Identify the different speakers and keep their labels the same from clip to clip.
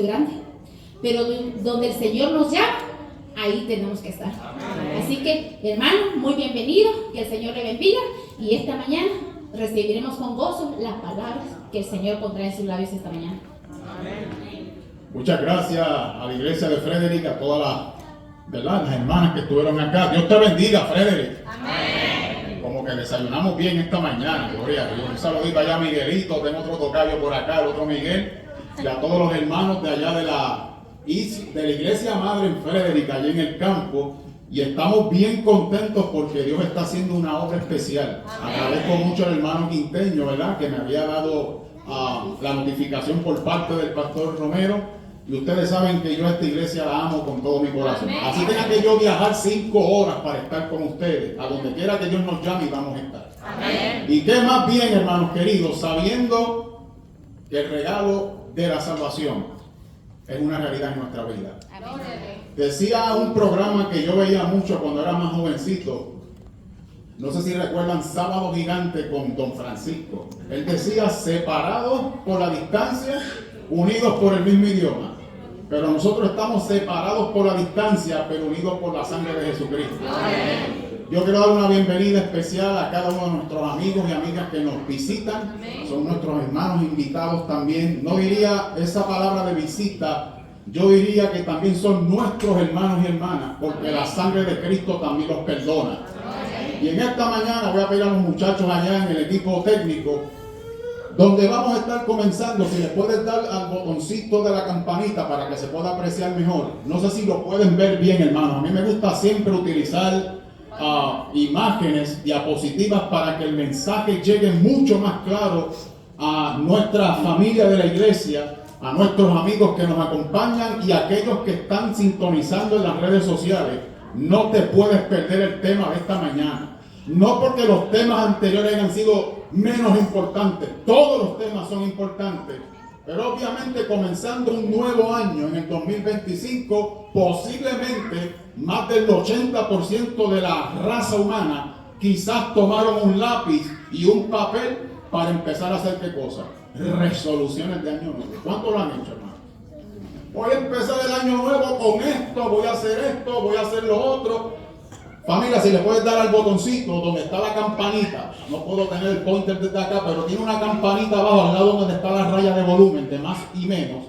Speaker 1: sacrificio grande. Pero donde el Señor nos llama, ahí tenemos que estar. Amén. Así que, hermano, muy bienvenido, que el Señor le bendiga. Y esta mañana recibiremos con gozo las palabras que el Señor pondrá en sus labios esta mañana.
Speaker 2: Amén. Muchas gracias a la iglesia de Frederick, a todas las hermanas que estuvieron acá. Dios te bendiga, Frederick. Amén. Como que desayunamos bien esta mañana, gloria a Dios. Un saludito allá a Miguelito, tengo otro tocayo por acá, el otro Miguel, y a todos los hermanos de allá de la iglesia madre en Frederick, allí en el campo. Y estamos bien contentos porque Dios está haciendo una obra especial. Amén. Agradezco mucho al hermano Quinteño, ¿verdad?, que me había dado la notificación por parte del pastor Romero. Y ustedes saben que yo a esta iglesia la amo con todo mi corazón. Amén. Así tenga que yo viajar 5 horas para estar con ustedes. A donde quiera que Dios nos llame, vamos a estar. Amén. Y qué más bien, hermanos queridos, sabiendo que el regalo de la salvación es una realidad en nuestra vida. Amén. Decía un programa que yo veía mucho cuando era más jovencito. No sé si recuerdan Sábado Gigante con Don Francisco. Él decía, separados por la distancia, unidos por el mismo idioma. Pero nosotros estamos separados por la distancia, pero unidos por la sangre de Jesucristo. Amén. Yo quiero dar una bienvenida especial a cada uno de nuestros amigos y amigas que nos visitan. Amén. Son nuestros hermanos invitados también. No diría esa palabra de visita, yo diría que también son nuestros hermanos y hermanas, porque Amén. La sangre de Cristo también los perdona. Amén. Y en esta mañana voy a pedir a los muchachos allá en el equipo técnico, donde vamos a estar comenzando, si les puedes dar al botoncito de la campanita para que se pueda apreciar mejor. No sé si lo pueden ver bien, hermanos. A mí me gusta siempre utilizar imágenes, diapositivas, para que el mensaje llegue mucho más claro a nuestra familia de la iglesia, a nuestros amigos que nos acompañan y a aquellos que están sintonizando en las redes sociales. No te puedes perder el tema de esta mañana. No porque los temas anteriores hayan sido menos importantes, todos los temas son importantes, pero obviamente comenzando un nuevo año en el 2025, posiblemente más del 80% de la raza humana quizás tomaron un lápiz y un papel para empezar a hacer ¿qué cosa? Resoluciones de año nuevo. ¿Cuánto lo han hecho, hermano? Voy a empezar el año nuevo con esto, voy a hacer esto, voy a hacer lo otro. Familia, si le puedes dar al botoncito donde está la campanita, no puedo tener el pointer desde acá, pero tiene una campanita abajo al lado donde está la raya de volumen, de más y menos.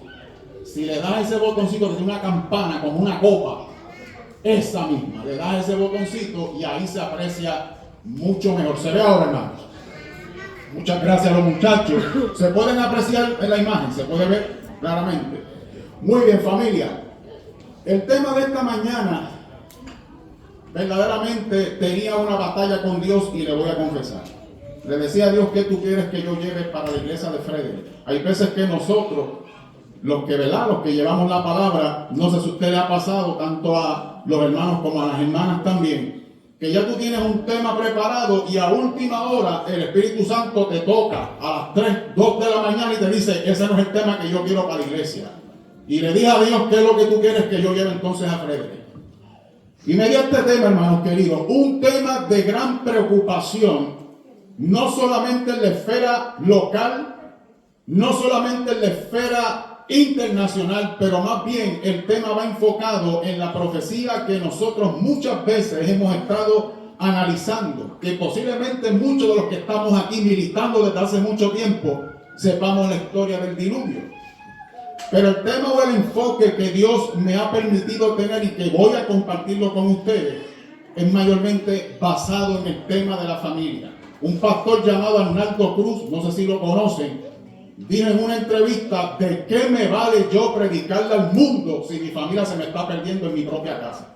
Speaker 2: Si le das ese botoncito que tiene una campana como una copa, esa misma, le das ese botoncito y ahí se aprecia mucho mejor. ¿Se ve ahora, hermanos? Muchas gracias a los muchachos. ¿Se pueden apreciar en la imagen? ¿Se puede ver claramente? Muy bien, familia. El tema de esta mañana, verdaderamente tenía una batalla con Dios y le voy a confesar. Le decía a Dios, ¿qué tú quieres que yo lleve para la iglesia de Frederick? Hay veces que nosotros, los que llevamos la palabra, no sé si a usted le ha pasado, tanto a los hermanos como a las hermanas también, que ya tú tienes un tema preparado y a última hora el Espíritu Santo te toca a las 3, 2 de la mañana y te dice, ese no es el tema que yo quiero para la iglesia. Y le dije a Dios, ¿qué es lo que tú quieres que yo lleve entonces a Frederick? Y me dio este tema, hermanos queridos, un tema de gran preocupación, no solamente en la esfera local, no solamente en la esfera internacional, pero más bien el tema va enfocado en la profecía que nosotros muchas veces hemos estado analizando, que posiblemente muchos de los que estamos aquí militando desde hace mucho tiempo sepamos la historia del diluvio. Pero el tema o el enfoque que Dios me ha permitido tener y que voy a compartirlo con ustedes es mayormente basado en el tema de la familia. Un pastor llamado Arnaldo Cruz, no sé si lo conocen, dijo en una entrevista, ¿de qué me vale yo predicarle al mundo si mi familia se me está perdiendo en mi propia casa?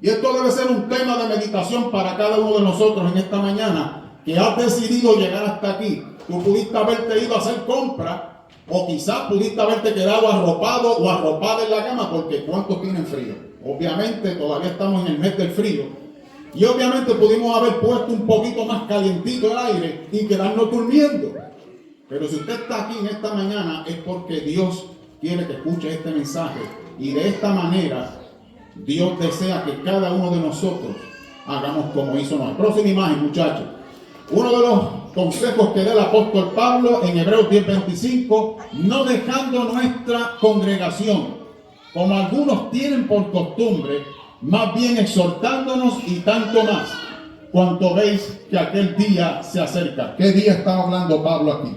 Speaker 2: Y esto debe ser un tema de meditación para cada uno de nosotros en esta mañana, que has decidido llegar hasta aquí. Tú pudiste haberte ido a hacer compras, o quizás pudiste haberte quedado arropado o arropada en la cama, porque ¿cuántos tienen frío? Obviamente todavía estamos en el mes del frío. Y obviamente pudimos haber puesto un poquito más calientito el aire y quedarnos durmiendo. Pero si usted está aquí en esta mañana es porque Dios quiere que escuche este mensaje. Y de esta manera Dios desea que cada uno de nosotros hagamos como hizo Noé. Próxima imagen, muchachos. Uno de los consejos que da el apóstol Pablo en Hebreos 10:25, no dejando nuestra congregación, como algunos tienen por costumbre, más bien exhortándonos y tanto más, cuanto veis que aquel día se acerca. ¿Qué día está hablando Pablo aquí?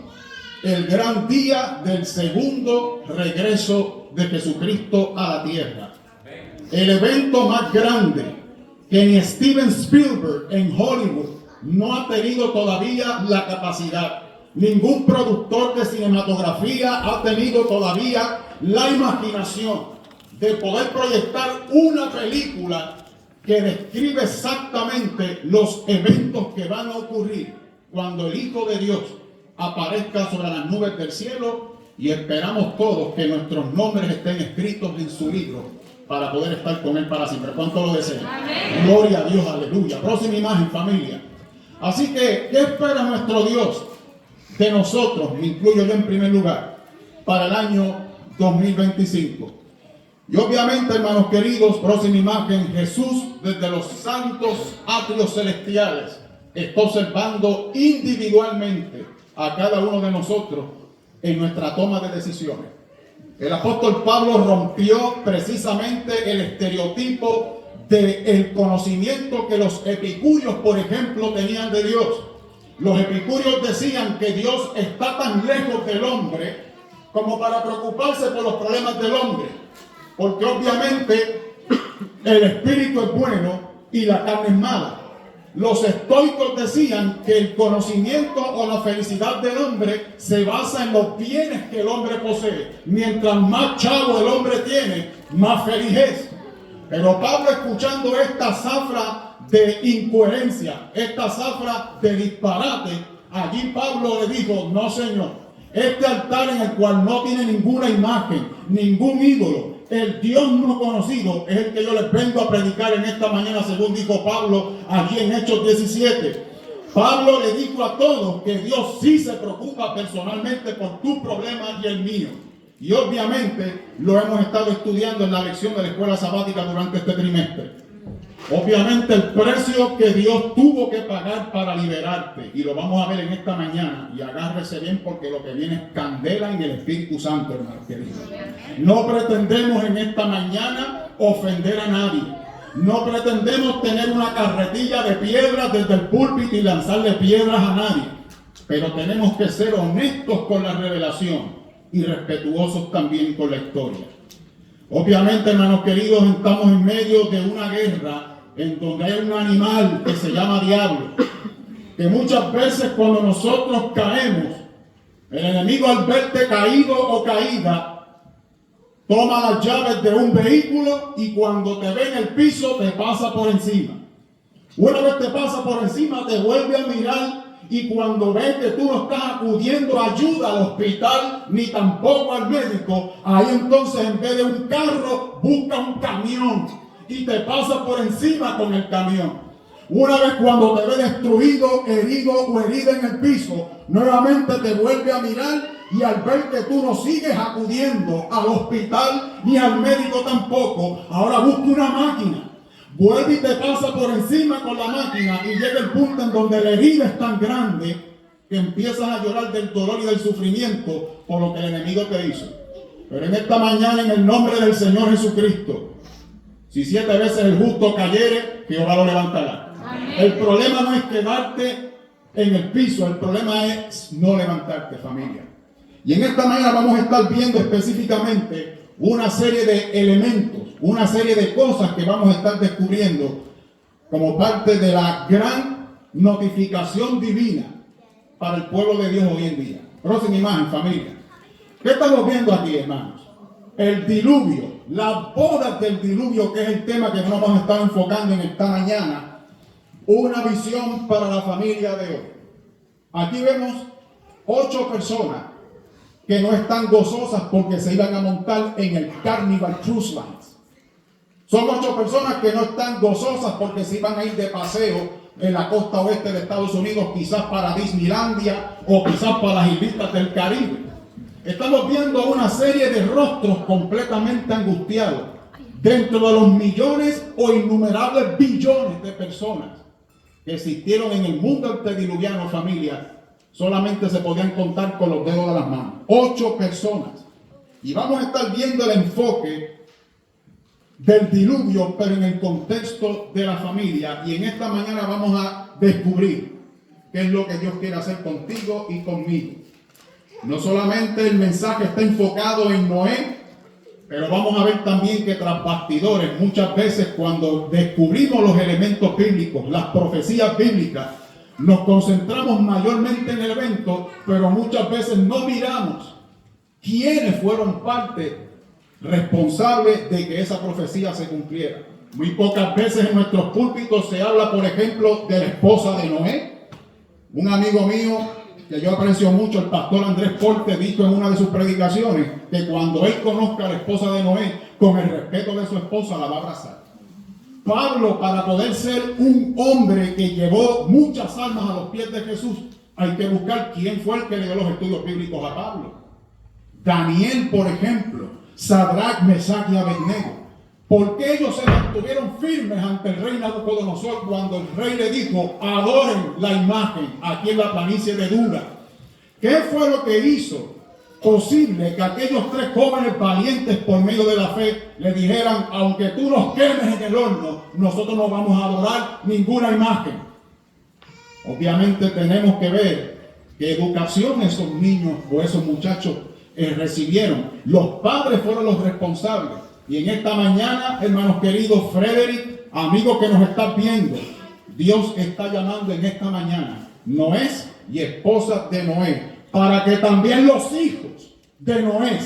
Speaker 2: El gran día del segundo regreso de Jesucristo a la tierra. El evento más grande que ni Steven Spielberg en Hollywood no ha tenido todavía la capacidad. Ningún productor de cinematografía ha tenido todavía la imaginación de poder proyectar una película que describe exactamente los eventos que van a ocurrir cuando el Hijo de Dios aparezca sobre las nubes del cielo, y esperamos todos que nuestros nombres estén escritos en su libro para poder estar con Él para siempre. ¿Cuánto lo desean? Amén. Gloria a Dios, aleluya. Próxima imagen, familia. Así que, ¿qué espera nuestro Dios de nosotros? Me incluyo yo en primer lugar, para el año 2025. Y obviamente, hermanos queridos, próxima imagen, Jesús desde los santos atrios celestiales está observando individualmente a cada uno de nosotros en nuestra toma de decisiones. El apóstol Pablo rompió precisamente el estereotipo del conocimiento que los epicúreos, por ejemplo, tenían de Dios. Los epicúreos decían que Dios está tan lejos del hombre como para preocuparse por los problemas del hombre, porque obviamente el espíritu es bueno y la carne es mala. Los estoicos decían que el conocimiento o la felicidad del hombre se basa en los bienes que el hombre posee. Mientras más chavo el hombre tiene, más feliz es. Pero Pablo, escuchando esta zafra de incoherencia, esta zafra de disparate, allí Pablo le dijo: no, señor, este altar en el cual no tiene ninguna imagen, ningún ídolo, el Dios no conocido, es el que yo les vengo a predicar en esta mañana, según dijo Pablo allí en Hechos 17. Pablo le dijo a todos que Dios sí se preocupa personalmente por tus problemas y el mío. Y obviamente lo hemos estado estudiando en la lección de la escuela sabática durante este trimestre. Obviamente el precio que Dios tuvo que pagar para liberarte, y lo vamos a ver en esta mañana, y agárrese bien porque lo que viene es candela en el Espíritu Santo, hermano querido. No pretendemos en esta mañana ofender a nadie. No pretendemos tener una carretilla de piedras desde el púlpito y lanzarle piedras a nadie. Pero tenemos que ser honestos con la revelación y respetuosos también con la historia. Obviamente, hermanos queridos, estamos en medio de una guerra en donde hay un animal que se llama diablo, que muchas veces cuando nosotros caemos, el enemigo, al verte caído o caída, toma las llaves de un vehículo y cuando te ve en el piso te pasa por encima. Una vez te pasa por encima, te vuelve a mirar, y cuando ve que tú no estás acudiendo a ayuda al hospital ni tampoco al médico, ahí entonces en vez de un carro busca un camión y te pasa por encima con el camión. Una vez cuando te ve destruido, herido o herida en el piso, nuevamente te vuelve a mirar, y al ver que tú no sigues acudiendo al hospital ni al médico tampoco, ahora busca una máquina. Vuelve y te pasa por encima con la máquina, y llega el punto en donde la herida es tan grande que empiezas a llorar del dolor y del sufrimiento por lo que el enemigo te hizo. Pero en esta mañana, en el nombre del Señor Jesucristo, si 7 veces el justo cayere, Jehová lo levantará. Amén. El problema no es quedarte en el piso, el problema es no levantarte, familia. Y en esta mañana vamos a estar viendo específicamente una serie de elementos, una serie de cosas que vamos a estar descubriendo como parte de la gran notificación divina para el pueblo de Dios hoy en día. Próxima imagen, familia. ¿Qué estamos viendo aquí, hermanos? El diluvio, las bodas del diluvio, que es el tema que nos vamos a estar enfocando en esta mañana. Una visión para la familia de hoy. Aquí vemos 8 personas que no están gozosas porque se iban a montar en el Carnival Cruise Lines. Son 8 personas que no están gozosas porque se iban a ir de paseo en la costa oeste de Estados Unidos, quizás para Disneylandia o quizás para las islitas del Caribe. Estamos viendo una serie de rostros completamente angustiados dentro de los millones o innumerables billones de personas que existieron en el mundo antediluviano, familia. solamente se podían contar con los dedos de las manos. 8 personas. Y vamos a estar viendo el enfoque del diluvio, pero en el contexto de la familia. Y en esta mañana vamos a descubrir qué es lo que Dios quiere hacer contigo y conmigo. No solamente el mensaje está enfocado en Noé, pero vamos a ver también que tras bastidores, muchas veces cuando descubrimos los elementos bíblicos, las profecías bíblicas, nos concentramos mayormente en el evento, pero muchas veces no miramos quiénes fueron parte responsable de que esa profecía se cumpliera. Muy pocas veces en nuestros púlpitos se habla, por ejemplo, de la esposa de Noé. Un amigo mío que yo aprecio mucho, el pastor Andrés Porte, dijo en una de sus predicaciones que cuando él conozca a la esposa de Noé, con el respeto de su esposa, la va a abrazar. Pablo, para poder ser un hombre que llevó muchas almas a los pies de Jesús, hay que buscar quién fue el que le dio los estudios bíblicos a Pablo. Daniel, por ejemplo, Sadrach, Mesach y Abednego. ¿Por qué ellos se mantuvieron firmes ante el rey Nabucodonosor cuando el rey le dijo, adoren la imagen aquí en la planicie de Dura? ¿Qué fue lo que hizo posible que aquellos 3 jóvenes valientes por medio de la fe le dijeran, aunque tú nos quemes en el horno, nosotros no vamos a adorar ninguna imagen? Obviamente tenemos que ver qué educación esos niños o esos muchachos recibieron. Los padres fueron los responsables. Y en esta mañana, hermanos queridos, Frederick, amigo que nos estás viendo, Dios está llamando en esta mañana Noé y esposa de Noé, para que también los hijos de Noé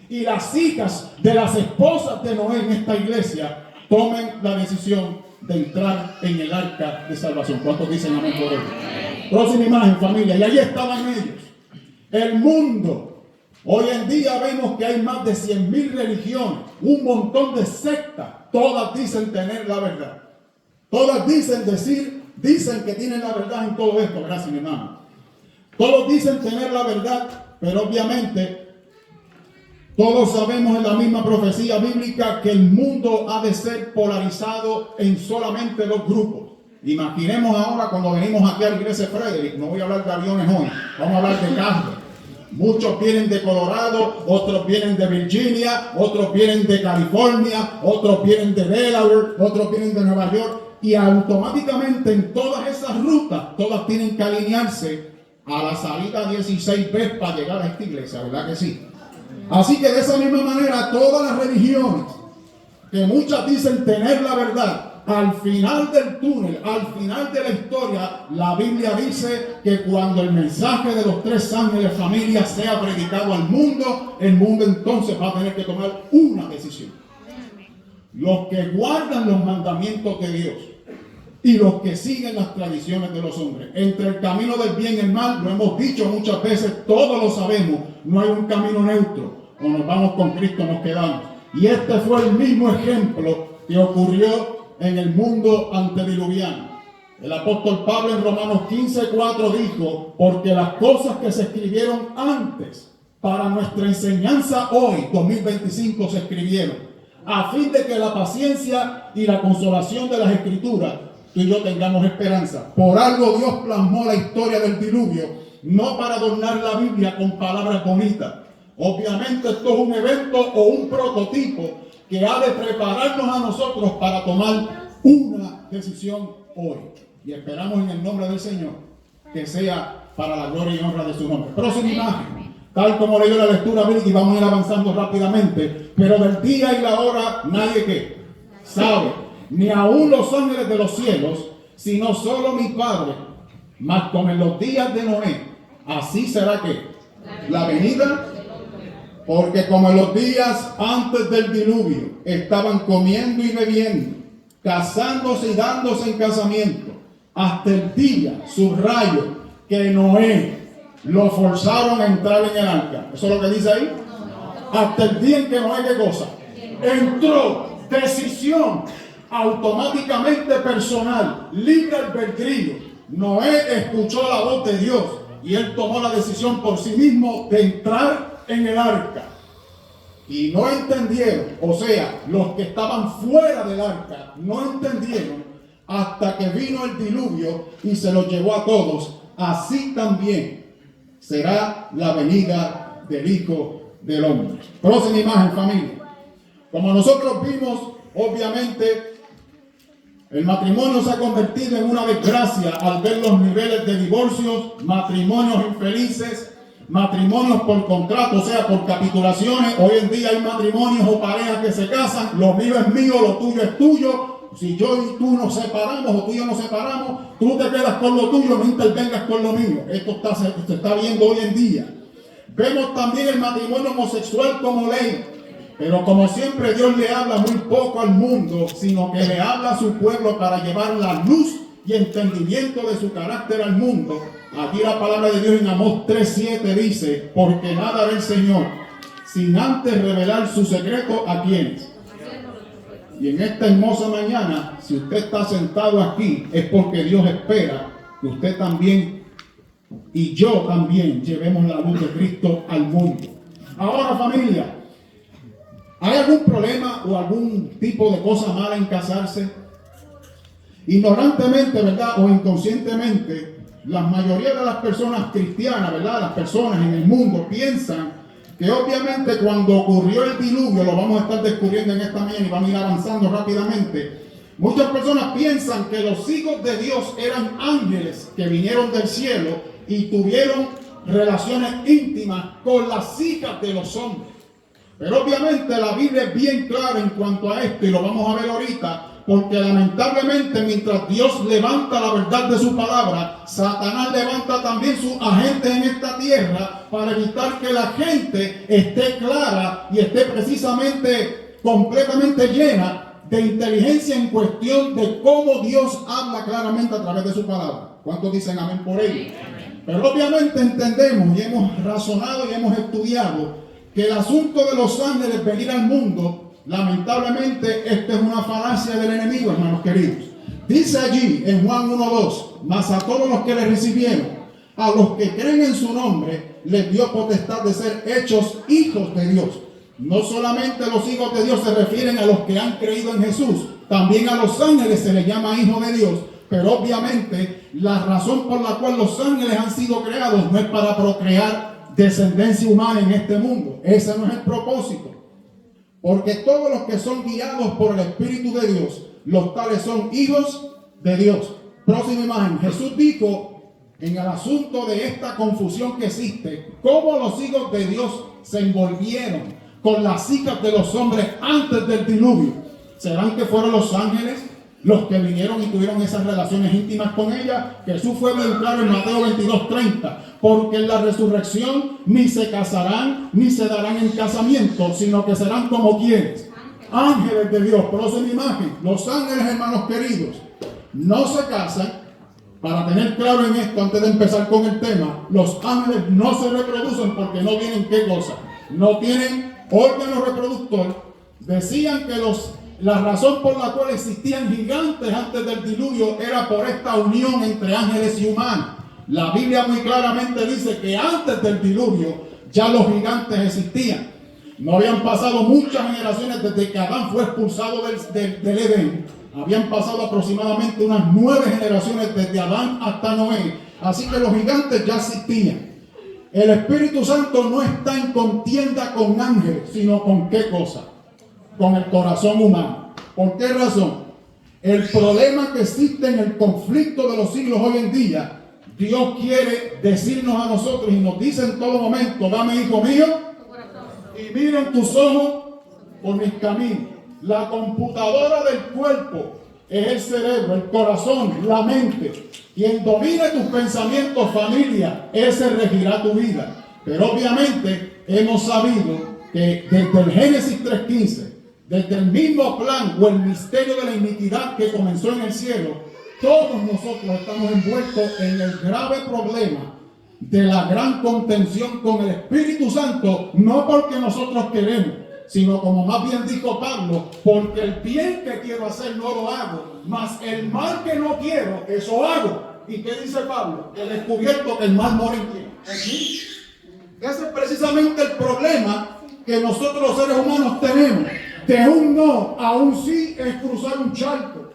Speaker 2: y las hijas de las esposas de Noé en esta iglesia tomen la decisión de entrar en el arca de salvación. ¿Cuántos dicen amén por ello? Próxima imagen, familia. Y ahí estaban ellos. El mundo. Hoy en día vemos que hay más de 100,000 religiones, un montón de sectas. Todas dicen tener la verdad. Todas dicen que tienen la verdad en todo esto. Gracias, mi hermano. Todos dicen tener la verdad, pero obviamente todos sabemos en la misma profecía bíblica que el mundo ha de ser polarizado en solamente 2 grupos. Imaginemos ahora cuando venimos aquí a la iglesia de Frederick, no voy a hablar de aviones hoy, vamos a hablar de carros. Muchos vienen de Colorado, otros vienen de Virginia, otros vienen de California, otros vienen de Delaware, otros vienen de Nueva York. Y automáticamente en todas esas rutas, todas tienen que alinearse a la salida 16B para llegar a esta iglesia, ¿verdad que sí? Así que de esa misma manera, todas las religiones, que muchas dicen tener la verdad, al final del túnel, al final de la historia, la Biblia dice que cuando el mensaje de los 3 ángeles familia sea predicado al mundo, el mundo entonces va a tener que tomar una decisión. Los que guardan los mandamientos de Dios y los que siguen las tradiciones de los hombres. Entre el camino del bien y el mal, lo hemos dicho muchas veces, todos lo sabemos, no hay un camino neutro. O nos vamos con Cristo, nos quedamos. Y este fue el mismo ejemplo que ocurrió en el mundo antediluviano. El apóstol Pablo en Romanos 15:4 dijo, porque las cosas que se escribieron antes para nuestra enseñanza hoy, 2025, se escribieron, a fin de que la paciencia y la consolación de las escrituras, tú y yo tengamos esperanza. Por algo Dios plasmó la historia del diluvio, no para adornar la Biblia con palabras bonitas. Obviamente esto es un evento o un prototipo que ha de prepararnos a nosotros para tomar una decisión hoy. Y esperamos en el nombre del Señor que sea para la gloria y honra de su nombre. Próxima imagen. Tal como leyó la lectura bíblica, y vamos a ir avanzando rápidamente, pero del día y la hora nadie ¿qué? Sabe, ni aún los ángeles de los cielos, sino solo mi Padre. Mas como en los días de Noé, así será que la venida. Porque como en los días antes del diluvio estaban comiendo y bebiendo, casándose y dándose en casamiento, hasta el día, subrayo, que Noé lo forzaron a entrar en el arca. ¿Eso es lo que dice ahí? Hasta el día en que Noé, ¿qué cosa? Entró. Decisión automáticamente personal, libre albedrío. Noé escuchó la voz de Dios y él tomó la decisión por sí mismo de entrar en el arca. Y no entendieron, o sea, los que estaban fuera del arca no entendieron hasta que vino el diluvio y se los llevó a todos. Así también será la venida del Hijo del Hombre. Próxima imagen, familia. Como nosotros vimos, obviamente, el matrimonio se ha convertido en una desgracia al ver los niveles de divorcios, matrimonios infelices, matrimonios por contrato, o sea, por capitulaciones. Hoy en día hay matrimonios o parejas que se casan, lo mío es mío, lo tuyo es tuyo. Si yo y tú nos separamos o tú y yo nos separamos, tú te quedas con lo tuyo, no intervengas con lo mío. Esto se está viendo hoy en día. Vemos también el matrimonio homosexual como ley. Pero como siempre, Dios le habla muy poco al mundo, sino que le habla a su pueblo para llevar la luz y entendimiento de su carácter al mundo. Aquí la palabra de Dios en Amós 3:7 dice: porque nada ve el Señor sin antes revelar su secreto a quienes. Y en esta hermosa mañana, si usted está sentado aquí, es porque Dios espera que usted también y yo también llevemos la luz de Cristo al mundo. Ahora, familia, ¿hay algún problema o algún tipo de cosa mala en casarse? Ignorantemente, ¿verdad? O inconscientemente, la mayoría de las personas cristianas, ¿verdad? Las personas en el mundo piensan que obviamente cuando ocurrió el diluvio, lo vamos a estar descubriendo en esta mañana y vamos a ir avanzando rápidamente. Muchas personas piensan que los hijos de Dios eran ángeles que vinieron del cielo y tuvieron relaciones íntimas con las hijas de los hombres. Pero obviamente la Biblia es bien clara en cuanto a esto y lo vamos a ver ahorita, porque lamentablemente mientras Dios levanta la verdad de su palabra, Satanás levanta también sus agentes en esta tierra para evitar que la gente esté clara y esté precisamente completamente llena de inteligencia en cuestión de cómo Dios habla claramente a través de su palabra. ¿Cuántos dicen amén por ello? Pero obviamente entendemos y hemos razonado y hemos estudiado que el asunto de los ángeles venir al mundo, lamentablemente, esta es una falacia del enemigo, hermanos queridos. Dice allí en Juan 1:2: mas a todos los que le recibieron, a los que creen en su nombre, les dio potestad de ser hechos hijos de Dios. No solamente los hijos de Dios se refieren a los que han creído en Jesús, también a los ángeles se les llama hijos de Dios. Pero obviamente la razón por la cual los ángeles han sido creados no es para procrear descendencia humana en este mundo. Ese no es el propósito. Porque todos los que son guiados por el Espíritu de Dios, los tales son hijos de Dios. Próxima imagen. Jesús dijo en el asunto de esta confusión que existe, cómo los hijos de Dios se envolvieron con las hijas de los hombres antes del diluvio. ¿Serán que fueron los ángeles los que vinieron y tuvieron esas relaciones íntimas con ella? Jesús fue muy claro en Mateo 22:30, porque en la resurrección ni se casarán ni se darán en casamiento, sino que serán como quienes, ángeles de Dios. Próxima imagen. Los ángeles, hermanos queridos, no se casan. Para tener claro en esto, antes de empezar con el tema, los ángeles no se reproducen porque no tienen ¿qué cosa? No tienen órgano reproductor. Decían que la razón por la cual existían gigantes antes del diluvio era por esta unión entre ángeles y humanos. La Biblia muy claramente dice que antes del diluvio ya los gigantes existían. No habían pasado muchas generaciones desde que Adán fue expulsado del Edén. Habían pasado aproximadamente unas 9 generaciones desde Adán hasta Noé. Así que los gigantes ya existían. El Espíritu Santo no está en contienda con ángeles, sino con ¿qué cosa? Con el corazón humano. ¿Por qué razón? El problema que existe en el conflicto de los siglos hoy en día, Dios quiere decirnos a nosotros y nos dice en todo momento: dame, hijo mío, y miren tus ojos por mis caminos. La computadora del cuerpo es el cerebro, el corazón, la mente. Quien domine tus pensamientos, familia, ese regirá tu vida. Pero obviamente hemos sabido que desde el Génesis 3:15, desde el mismo plan o el misterio de la iniquidad que comenzó en el cielo, todos nosotros estamos envueltos en el grave problema de la gran contención con el Espíritu Santo, no porque nosotros queremos, sino como más bien dijo Pablo, porque el bien que quiero hacer no lo hago, mas el mal que no quiero, eso hago. ¿Y qué dice Pablo? Que he descubierto que el mal mora en quién. Aquí. Ese es precisamente el problema que nosotros los seres humanos tenemos. De un no a un sí es cruzar un charco.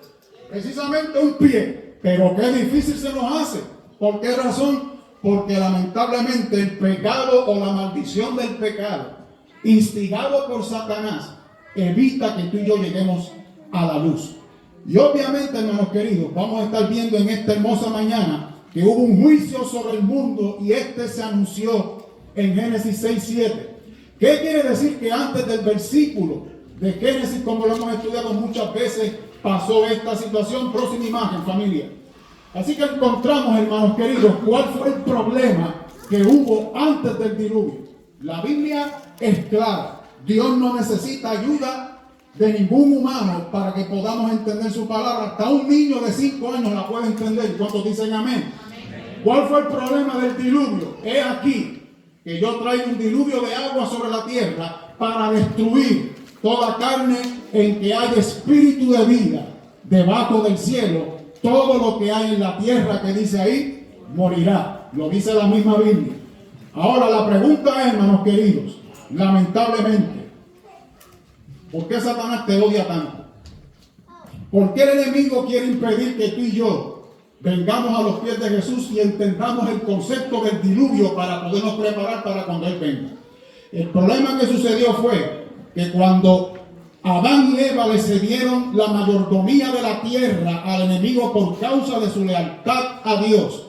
Speaker 2: Precisamente un pie. Pero qué difícil se nos hace. ¿Por qué razón? porque lamentablemente el pecado o la maldición del pecado, instigado por Satanás, evita que tú y yo lleguemos a la luz. Y obviamente, hermanos queridos, vamos a estar viendo en esta hermosa mañana que hubo un juicio sobre el mundo y este se anunció en Génesis 6:7. ¿Qué quiere decir? Que antes del versículo de Génesis, como lo hemos estudiado muchas veces, pasó esta situación. Próxima imagen, familia. Así que encontramos, hermanos queridos, cuál fue el problema que hubo antes del diluvio. La Biblia es clara. Dios no necesita ayuda de ningún humano para que podamos entender su palabra. Hasta un niño de 5 años la puede entender. ¿Cuántos dicen amén? ¿Cuál fue el problema del diluvio? He aquí que yo traigo un diluvio de agua sobre la tierra para destruir toda carne en que hay espíritu de vida debajo del cielo. Todo lo que hay en la tierra, que dice ahí, morirá. Lo dice la misma Biblia. Ahora la pregunta es, hermanos queridos, lamentablemente, ¿por qué Satanás te odia tanto? ¿Por qué el enemigo quiere impedir que tú y yo vengamos a los pies de Jesús y entendamos el concepto del diluvio para podernos preparar para cuando Él venga? El problema que sucedió fue que cuando Adán y Eva le cedieron la mayordomía de la tierra al enemigo por causa de su lealtad a Dios,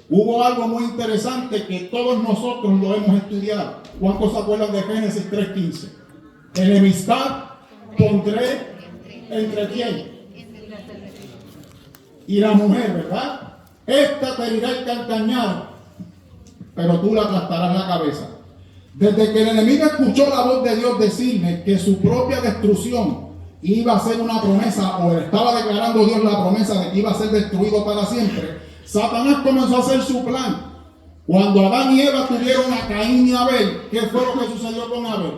Speaker 2: hubo algo muy interesante que todos nosotros lo hemos estudiado. ¿Cuántos se acuerdan de Génesis 3:15? Enemistad pondré entre quién y la mujer, ¿verdad? Esta te herirá el calcañar, pero tú le aplastarás la cabeza. Desde que el enemigo escuchó la voz de Dios decirle que su propia destrucción iba a ser una promesa, o estaba declarando Dios la promesa de que iba a ser destruido para siempre, Satanás comenzó a hacer su plan. Cuando Adán y Eva tuvieron a Caín y Abel, ¿qué fue lo que sucedió con Abel?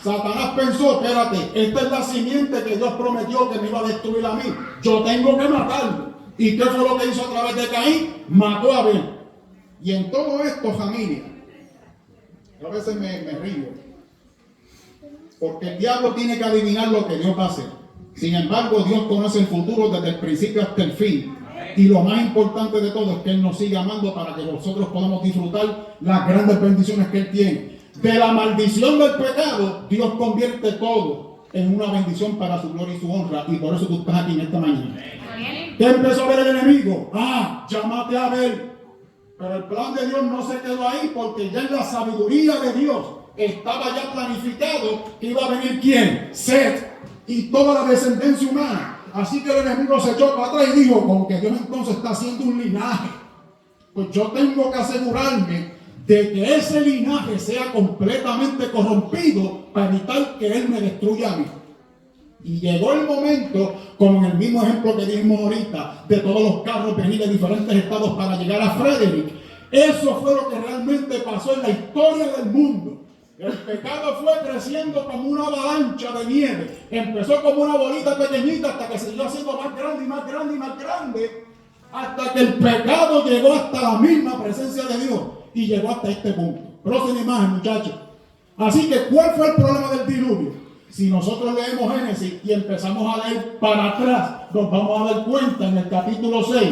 Speaker 2: Satanás pensó, espérate, esta es la simiente que Dios prometió que me iba a destruir a mí. Yo tengo que matarlo. ¿Y qué fue lo que hizo a través de Caín? Mató a Abel. Y en todo esto, familia, a veces me río, porque el diablo tiene que adivinar lo que Dios va a hacer. Sin embargo, Dios conoce el futuro desde el principio hasta el fin. Y lo más importante de todo es que Él nos siga amando para que nosotros podamos disfrutar las grandes bendiciones que Él tiene. De la maldición del pecado, Dios convierte todo en una bendición para su gloria y su honra. Y por eso tú estás aquí en esta mañana. ¿Qué empezó a ver el enemigo? Llámate a Abel. Pero el plan de Dios no se quedó ahí, porque ya en la sabiduría de Dios estaba ya planificado que iba a venir ¿quién? Set y toda la descendencia humana. Así que el enemigo se echó para atrás y dijo, como que Dios entonces está haciendo un linaje, pues yo tengo que asegurarme de que ese linaje sea completamente corrompido para evitar que Él me destruya a mí. Y llegó el momento, como en el mismo ejemplo que dimos ahorita, de todos los carros venir de diferentes estados para llegar a Frederick. Eso fue lo que realmente pasó en la historia del mundo. El pecado fue creciendo como una avalancha de nieve. Empezó como una bolita pequeñita hasta que siguió siendo más grande y más grande y más grande, hasta que el pecado llegó hasta la misma presencia de Dios y llegó hasta este punto. Próxima imagen, muchachos. Así que, ¿cuál fue el problema del diluvio? Si nosotros leemos Génesis y empezamos a leer para atrás, nos vamos a dar cuenta en el capítulo 6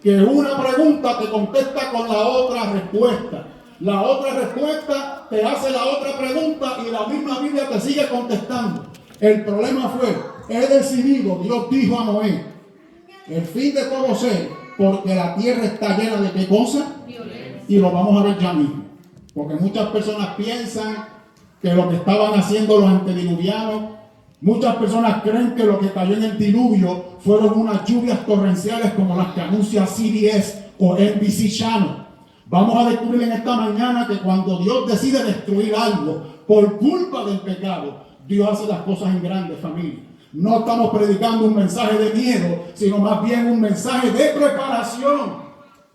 Speaker 2: que una pregunta te contesta con la otra respuesta. La otra respuesta te hace la otra pregunta y la misma Biblia te sigue contestando. El problema fue, he decidido, Dios dijo a Noé, el fin de todo ser, porque la tierra está llena de ¿qué cosa? Violencia. Y lo vamos a ver ya mismo. Porque muchas personas piensan que lo que estaban haciendo los antediluvianos, muchas personas creen que lo que cayó en el diluvio fueron unas lluvias torrenciales como las que anuncia CBS o NBC Channel. Vamos a descubrir en esta mañana que cuando Dios decide destruir algo por culpa del pecado, Dios hace las cosas en grande, familia. No estamos predicando un mensaje de miedo, sino más bien un mensaje de preparación.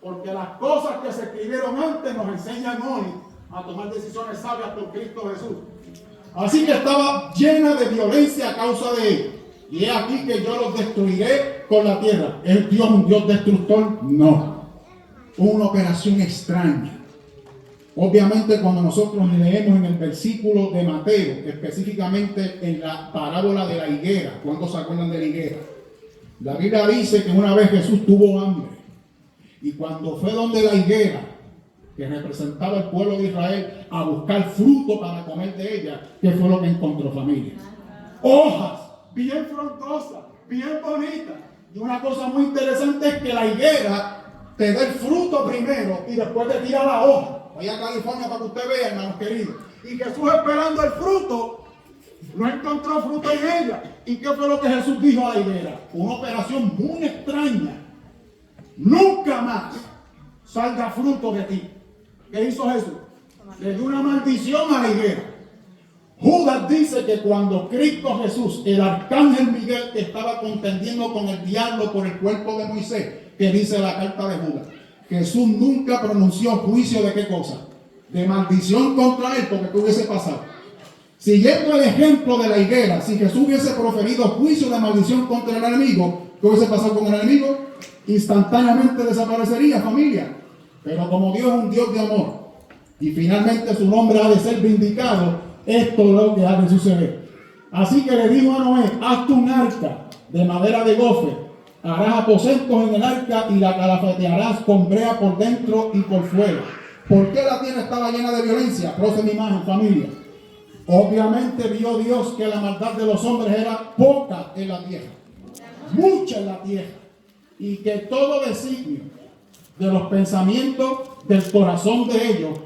Speaker 2: Porque las cosas que se escribieron antes nos enseñan hoy a tomar decisiones sabias por Cristo Jesús. Así que estaba llena de violencia a causa de él. Y es aquí que yo los destruiré con la tierra. ¿Es Dios un Dios destructor? No. Una operación extraña. Obviamente, cuando nosotros leemos en el versículo de Mateo, específicamente en la parábola de la higuera, ¿cuántos se acuerdan de la higuera? La Biblia dice que una vez Jesús tuvo hambre. Y cuando fue donde la higuera, que representaba el pueblo de Israel, a buscar fruto para comer de ella, ¿qué fue lo que encontró, familia? Hojas bien frondosas, bien bonitas. Y una cosa muy interesante es que la higuera te da el fruto primero y después te tira la hoja. Vaya a California para que usted vea, hermanos queridos. Y Jesús, esperando el fruto, no encontró fruto en ella. ¿Y qué fue lo que Jesús dijo a la higuera? Una operación muy extraña. Nunca más salga fruto de ti. ¿Qué hizo Jesús? Le dio una maldición a la higuera. Judas dice que cuando Cristo Jesús, el arcángel Miguel, estaba contendiendo con el diablo por el cuerpo de Moisés, que dice la carta de Judas, Jesús nunca pronunció juicio de qué cosa, de maldición contra él, porque ¿qué hubiese pasado? Siguiendo el ejemplo de la higuera, si Jesús hubiese proferido juicio de maldición contra el enemigo, ¿qué hubiese pasado con el enemigo? Instantáneamente desaparecería, familia. Pero como Dios es un Dios de amor y finalmente su nombre ha de ser vindicado, esto es lo que ha de suceder. Así que le dijo a Noé: hazte un arca de madera de gofer, harás aposentos en el arca y la calafetearás con brea por dentro y por fuera. ¿Por qué la tierra estaba llena de violencia? Próxima imagen, familia. Obviamente vio Dios que la maldad de los hombres era poca en la tierra, mucha en la tierra, y que todo designio de los pensamientos del corazón de ellos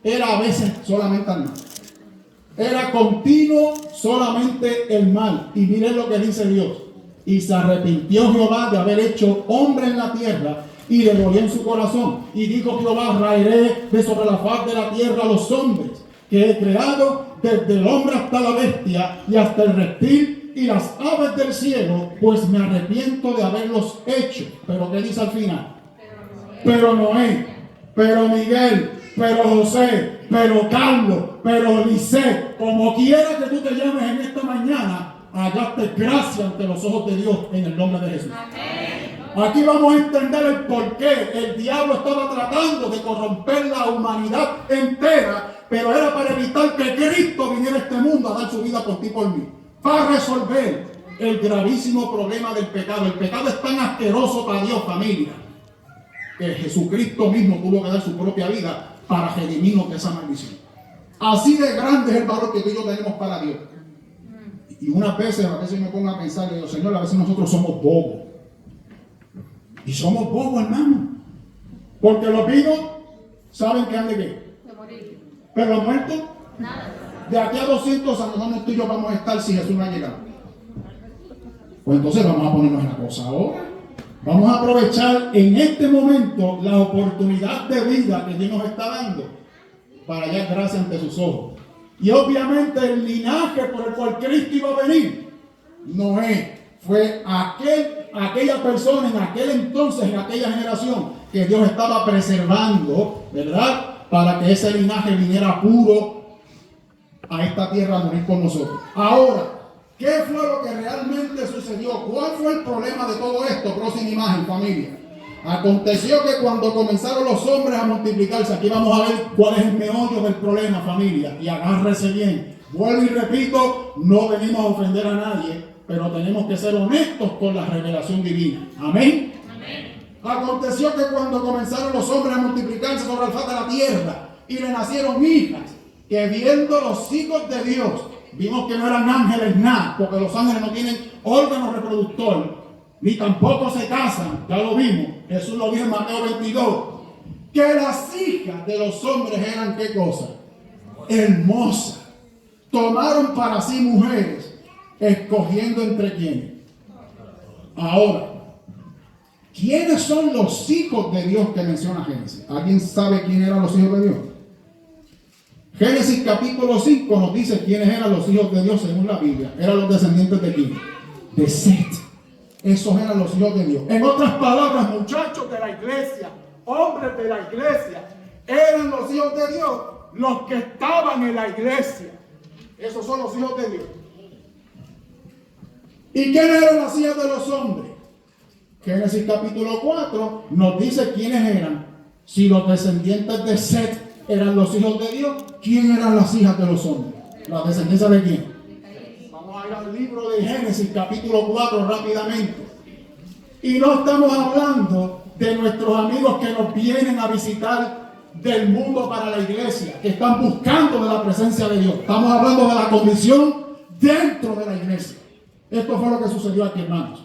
Speaker 2: era a veces solamente el mal. Era continuo solamente el mal. Y miren lo que dice Dios: y se arrepintió Jehová de haber hecho hombre en la tierra, y le dolió en su corazón. Y dijo Jehová: raeré de sobre la faz de la tierra a los hombres que he creado, desde el hombre hasta la bestia y hasta el reptil y las aves del cielo, pues me arrepiento de haberlos hecho. Pero ¿qué dice al final? Pero Noé, pero Miguel, pero José, pero Carlos, pero Lisset, como quiera que tú te llames en esta mañana, hallaste gracia ante los ojos de Dios en el nombre de Jesús. Amén. Aquí vamos a entender el por qué el diablo estaba tratando de corromper la humanidad entera, pero era para evitar que Cristo viniera a este mundo a dar su vida por ti y por mí, para resolver el gravísimo problema del pecado. El pecado es tan asqueroso para Dios, familia, que Jesucristo mismo tuvo que dar su propia vida para redimirnos de esa maldición. Así de grande es el valor que tú y yo tenemos para Dios. Y a veces me pongo a pensar, le digo: Señor, a veces nosotros somos bobos. Y somos bobos, hermano. Porque los vivos saben que han de qué. De morir. Pero los muertos, nada. De aquí a 200 años, ¿dónde tú y yo vamos a estar si Jesús no ha llegado? Pues entonces vamos a ponernos en la cosa ahora. Vamos a aprovechar en este momento la oportunidad de vida que Dios nos está dando para hallar gracia ante sus ojos. Y obviamente el linaje por el cual Cristo iba a venir, Noé fue aquella persona en aquel entonces, en aquella generación, que Dios estaba preservando, ¿verdad? Para que ese linaje viniera puro a esta tierra a morir con nosotros. Ahora, ¿qué fue lo que realmente sucedió? ¿Cuál fue el problema de todo esto? Próxima imagen, familia. Aconteció que cuando comenzaron los hombres a multiplicarse, aquí vamos a ver cuál es el meollo del problema, familia, y agárrese bien. Vuelvo y repito, no venimos a ofender a nadie, pero tenemos que ser honestos con la revelación divina. Amén. Amén. Aconteció que cuando comenzaron los hombres a multiplicarse sobre el faz de la tierra y le nacieron hijas, que viendo los hijos de Dios, vimos que no eran ángeles nada, porque los ángeles no tienen órgano reproductor, ni tampoco se casan, ya lo vimos. Jesús lo dijo en Mateo 22, que las hijas de los hombres eran ¿qué cosa? Hermosas. Tomaron para sí mujeres, escogiendo entre quienes. Ahora, ¿quiénes son los hijos de Dios que menciona Génesis? ¿Alguien sabe quiénes eran los hijos de Dios? Génesis capítulo 5 nos dice quiénes eran los hijos de Dios según la Biblia. Eran los descendientes de quién? De Set. Esos eran los hijos de Dios. En otras palabras, muchachos de la iglesia, hombres de la iglesia, eran los hijos de Dios, los que estaban en la iglesia. Esos son los hijos de Dios. ¿Y quiénes eran las hijas de los hombres? Génesis capítulo 4 nos dice quiénes eran. Si los descendientes de Set eran los hijos de Dios, ¿quién eran las hijas de los hombres? ¿La descendencia de quién? Vamos a ir al libro de Génesis capítulo 4 rápidamente. Y no estamos hablando de nuestros amigos que nos vienen a visitar del mundo para la iglesia, que están buscando de la presencia de Dios. Estamos hablando de la condición dentro de la iglesia. Esto fue lo que sucedió aquí, hermanos.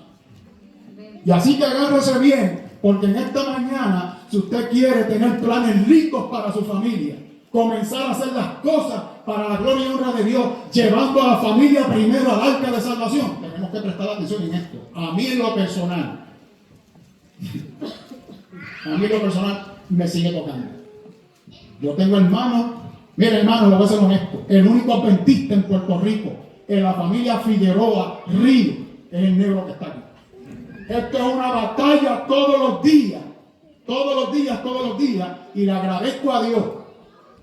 Speaker 2: Y así que agárrese bien, porque en esta mañana, si usted quiere tener planes ricos para su familia, comenzar a hacer las cosas para la gloria y honra de Dios, llevando a la familia primero al arca de salvación, tenemos que prestar atención en esto. A mí en lo personal me sigue tocando. Yo tengo hermanos, mire hermano, lo voy a ser honesto, el único adventista en Puerto Rico, en la familia Figueroa Río, es el negro que está aquí. Esto es una batalla todos los días, y le agradezco a Dios.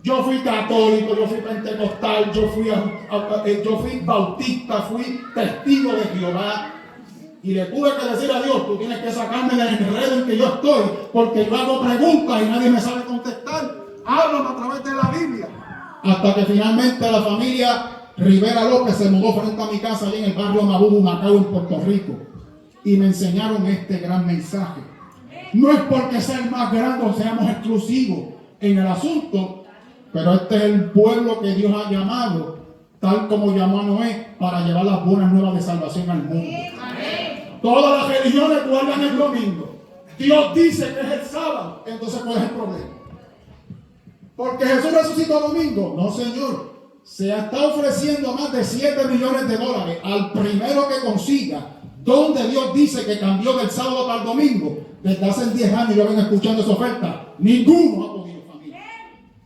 Speaker 2: Yo fui católico, yo fui pentecostal, yo fui bautista, fui testigo de Jehová. Y le tuve que decir a Dios, tú tienes que sacarme del enredo en que yo estoy, porque yo hago preguntas y nadie me sabe contestar. Háblame a través de la Biblia. Hasta que finalmente la familia Rivera López se mudó frente a mi casa allí en el barrio Mabubu, Macao, en Puerto Rico. Y me enseñaron este gran mensaje. No es porque sea el más grande o seamos exclusivos en el asunto, pero este es el pueblo que Dios ha llamado, tal como llamó a Noé, para llevar las buenas nuevas de salvación al mundo. Amén. Todas las religiones guardan el domingo. Dios dice que es el sábado. Entonces, ¿cuál es el problema? Porque Jesús resucitó domingo. No, señor. Se está ofreciendo más de $7 millones al primero que consiga donde Dios dice que cambió del sábado para el domingo. Desde hace 10 años yo vengo escuchando esa oferta. Ninguno ha podido, familia.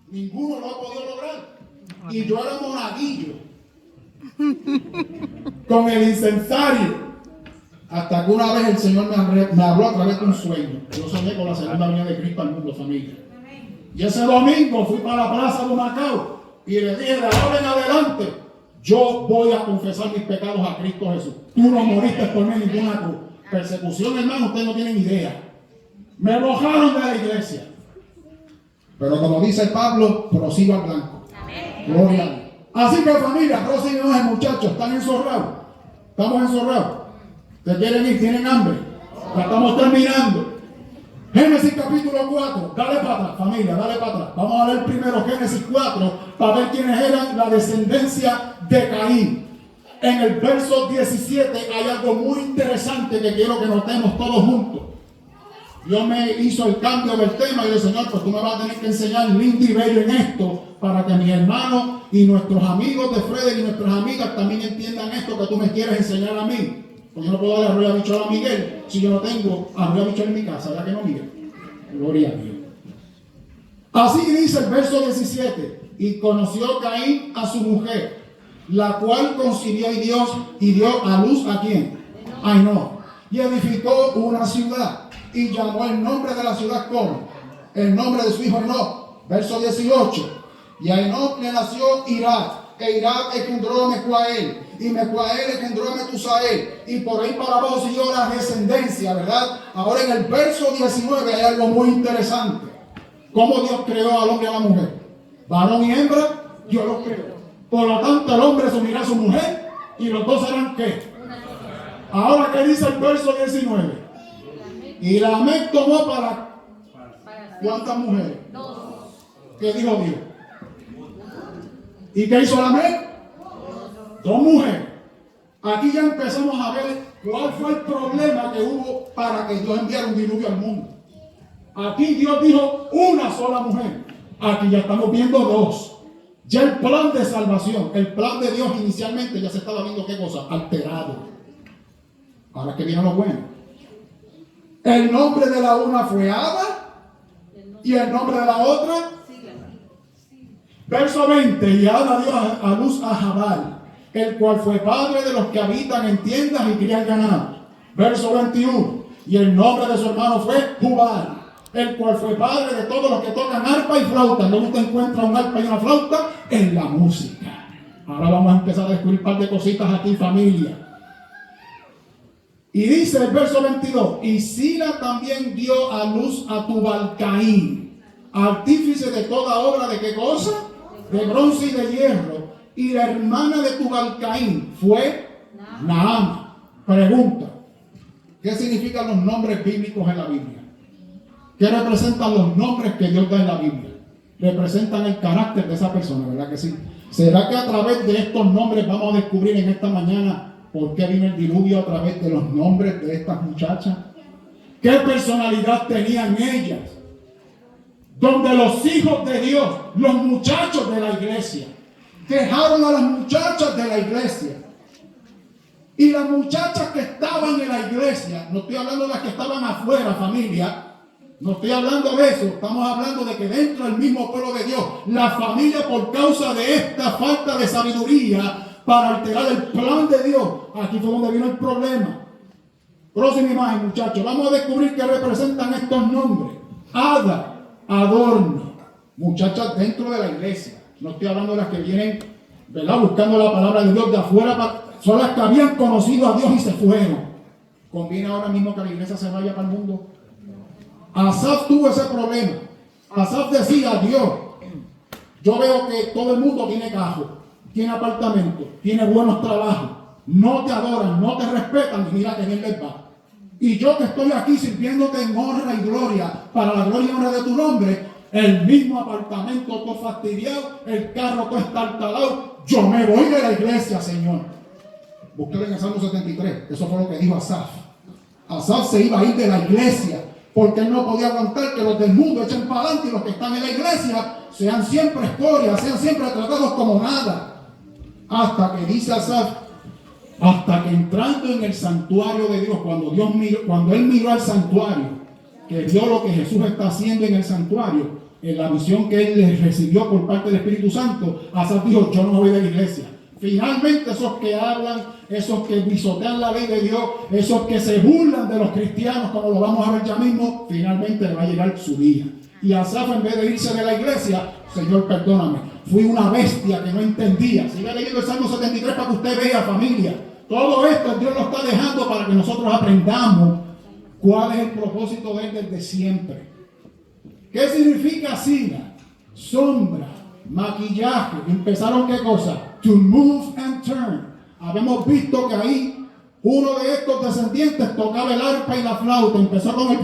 Speaker 2: Ninguno lo ha podido lograr. Y yo era monaguillo con el incensario. Hasta que una vez el Señor me habló a través de un sueño. Yo soñé con la segunda venida de Cristo al mundo, familia. Y ese domingo fui para la plaza de Macao y le dije, de ahora en adelante, yo voy a confesar mis pecados a Cristo Jesús. Tú no moriste por mí en ninguna cruz. Persecución, hermano, ustedes no tienen idea. Me arrojaron de la iglesia. Pero como dice Pablo, prosigo al blanco. Amén. Gloria a Dios. Así que familia, prosigamos, muchachos, están enzorrados. Estamos enzorrados. ¿Se quieren ir? ¿Tienen hambre? La estamos terminando. Génesis capítulo 4. Dale para atrás, familia, dale para atrás. Vamos a leer primero Génesis 4 para ver quiénes eran la descendencia de Caín. En el verso 17 hay algo muy interesante que quiero que notemos todos juntos. Dios me hizo el cambio del tema y el Señor, pues tú me vas a tener que enseñar lindo y bello en esto para que mis hermanos y nuestros amigos de Frederick y nuestras amigas también entiendan esto que tú me quieres enseñar a mí. Porque yo no puedo darle arroyo a bichuela a Miguel si yo no tengo arroyo a bichuela en mi casa, ¿verdad que no, Miguel? Gloria a Dios. Así dice el verso 17. Y conoció Caín a su mujer, la cual concibió y dio a luz ¿a quién? A Enoc. Y edificó una ciudad y llamó el nombre de la ciudad como el nombre de su hijo Enoc. Verso 18. Y a Enoc le nació Irad, e Irad engendró a Mehujael, y Mehujael engendró a Metusael, y por ahí para abajo siguió la descendencia, ¿verdad? Ahora en el verso 19 hay algo muy interesante. ¿Cómo Dios creó al hombre y a la mujer? Varón y hembra, Dios los creó. Por lo tanto, el hombre se unirá a su mujer, y los dos serán ¿qué? Ahora, ¿qué dice el verso 19? Y Lamec tomó para ¿cuántas mujeres? ¿Qué dijo Dios? ¿Y qué hizo Lamec? 2 mujeres. Aquí ya empezamos a ver cuál fue el problema que hubo para que Dios enviara un diluvio al mundo. Aquí Dios dijo una sola mujer. Aquí ya estamos viendo 2. Ya el plan de salvación, el plan de Dios inicialmente ya se estaba viendo ¿qué cosa? Alterado. Ahora que viene lo bueno. El nombre de la una fue Ada y el nombre de la otra. Verso 20. Y Ada dio a luz a Jabal, el cual fue padre de los que habitan en tiendas y crían ganado. Verso 21. Y el nombre de su hermano fue Jubal, el cual fue padre de todos los que tocan arpa y flauta. ¿Dónde te encuentras un arpa y una flauta? En la música. Ahora vamos a empezar a descubrir un par de cositas aquí, familia. Y dice el verso 22, y Sila también dio a luz a Tubal-Caín, artífice de toda obra de ¿qué cosa? De bronce y de hierro. Y la hermana de Tubal-Caín fue Naama. Pregunta, ¿qué significan los nombres bíblicos en la Biblia? ¿Qué representan los nombres que Dios da en la Biblia? representan el carácter de esa persona, ¿verdad que sí? ¿Será que a través de estos nombres vamos a descubrir en esta mañana por qué vino el diluvio a través de los nombres de estas muchachas? ¿Qué personalidad tenían ellas? Donde los hijos de Dios, los muchachos de la iglesia, dejaron a las muchachas de la iglesia. Y las muchachas que estaban en la iglesia, no estoy hablando de las que estaban afuera, familia, no estoy hablando de eso, estamos hablando de que dentro del mismo pueblo de Dios, la familia, por causa de esta falta de sabiduría para alterar el plan de Dios, aquí fue donde vino el problema. Próxima imagen, muchachos, vamos a descubrir qué representan estos nombres. Ada, adorno, muchachas dentro de la iglesia, no estoy hablando de las que vienen, ¿verdad?, buscando la palabra de Dios de afuera, son las que habían conocido a Dios y se fueron. ¿Conviene ahora mismo que la iglesia se vaya para el mundo? Asaf tuvo ese problema. Asaf decía: Dios, yo veo que todo el mundo tiene carro, tiene apartamento, tiene buenos trabajos, no te adoran, no te respetan, y mira que bien les va. Y yo que estoy aquí sirviéndote en honra y gloria, para la gloria y honra de tu nombre, el mismo apartamento todo fastidiado, el carro todo estartalado, yo me voy de la iglesia, Señor. Búsquelo en el Salmo 73, eso fue lo que dijo Asaf. Asaf se iba a ir de la iglesia, porque él no podía aguantar que los del mundo echen para adelante y los que están en la iglesia sean siempre escoria, sean siempre tratados como nada. Hasta que dice Asaf, hasta que entrando en el santuario de Dios, cuando él miró al santuario, que vio lo que Jesús está haciendo en el santuario, en la visión que él recibió por parte del Espíritu Santo, Asaf dijo: yo no me voy de la iglesia. Finalmente esos que hablan, esos que pisotean la ley de Dios, esos que se burlan de los cristianos, como lo vamos a ver ya mismo, finalmente le va a llegar su día. Y Asaf, en vez de irse de la iglesia: Señor, perdóname, fui una bestia que no entendía. Siga leyendo el Salmo 73 para que usted vea, familia. Todo esto Dios lo está dejando para que nosotros aprendamos cuál es el propósito de él desde siempre. ¿Qué significa sina? Sombra, maquillaje. Empezaron, ¿qué cosa? To move and turn. Habíamos visto que ahí uno de estos descendientes tocaba el arpa y la flauta. Empezó con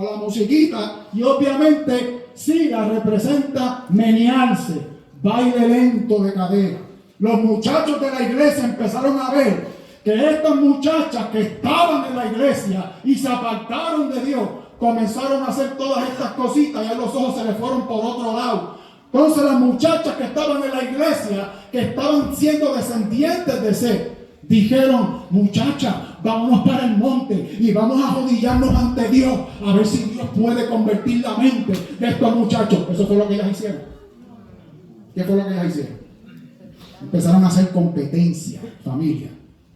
Speaker 2: la musiquita, y obviamente sina representa menearse, baile lento de cadera. Los muchachos de la iglesia empezaron a ver que estas muchachas que estaban en la iglesia y se apartaron de Dios, comenzaron a hacer todas estas cositas, y a los ojos se les fueron por otro lado. Entonces las muchachas que estaban en la iglesia, que estaban siendo descendientes de Seth, dijeron: muchachas, vámonos para el monte y vamos a arrodillarnos ante Dios, a ver si Dios puede convertir la mente de estos muchachos. Eso fue lo que ellas hicieron. ¿Qué fue lo que ellas hicieron? Empezaron a hacer competencia, familia.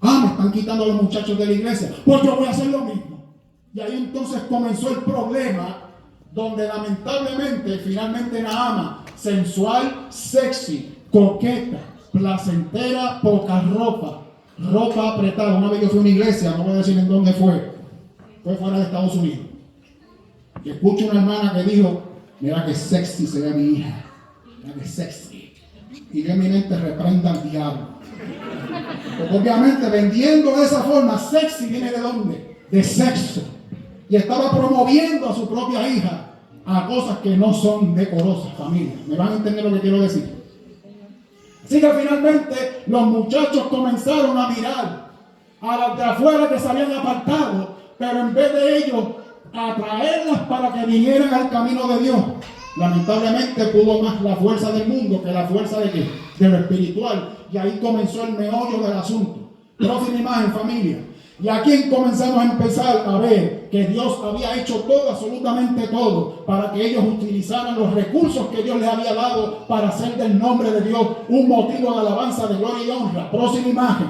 Speaker 2: Me están quitando a los muchachos de la iglesia, pues yo voy a hacer lo mismo. Y ahí entonces comenzó el problema, donde lamentablemente finalmente Naama, sensual, sexy, coqueta, placentera, poca ropa, ropa apretada. Una vez yo fui a una iglesia, no voy a decir en dónde fue fuera de Estados Unidos, y escucho una hermana que dijo: mira que sexy se ve mi hija, mira que sexy. Y yo en mi mente: reprenda al diablo. Porque obviamente vendiendo de esa forma, sexy viene ¿de dónde? De sexo. Y estaba promoviendo a su propia hija a cosas que no son decorosas, familia. ¿Me van a entender lo que quiero decir? Así que finalmente los muchachos comenzaron a mirar a las de afuera que se habían apartado, pero en vez de ellos atraerlas para que vinieran al camino de Dios, lamentablemente pudo más la fuerza del mundo que la fuerza de ¿qué? De lo espiritual. Y ahí comenzó el meollo del asunto. Próxima imagen, familia. Y aquí comenzamos a empezar a ver que Dios había hecho todo, absolutamente todo, para que ellos utilizaran los recursos que Dios les había dado para hacer del nombre de Dios un motivo de alabanza, de gloria y honra. Próxima imagen.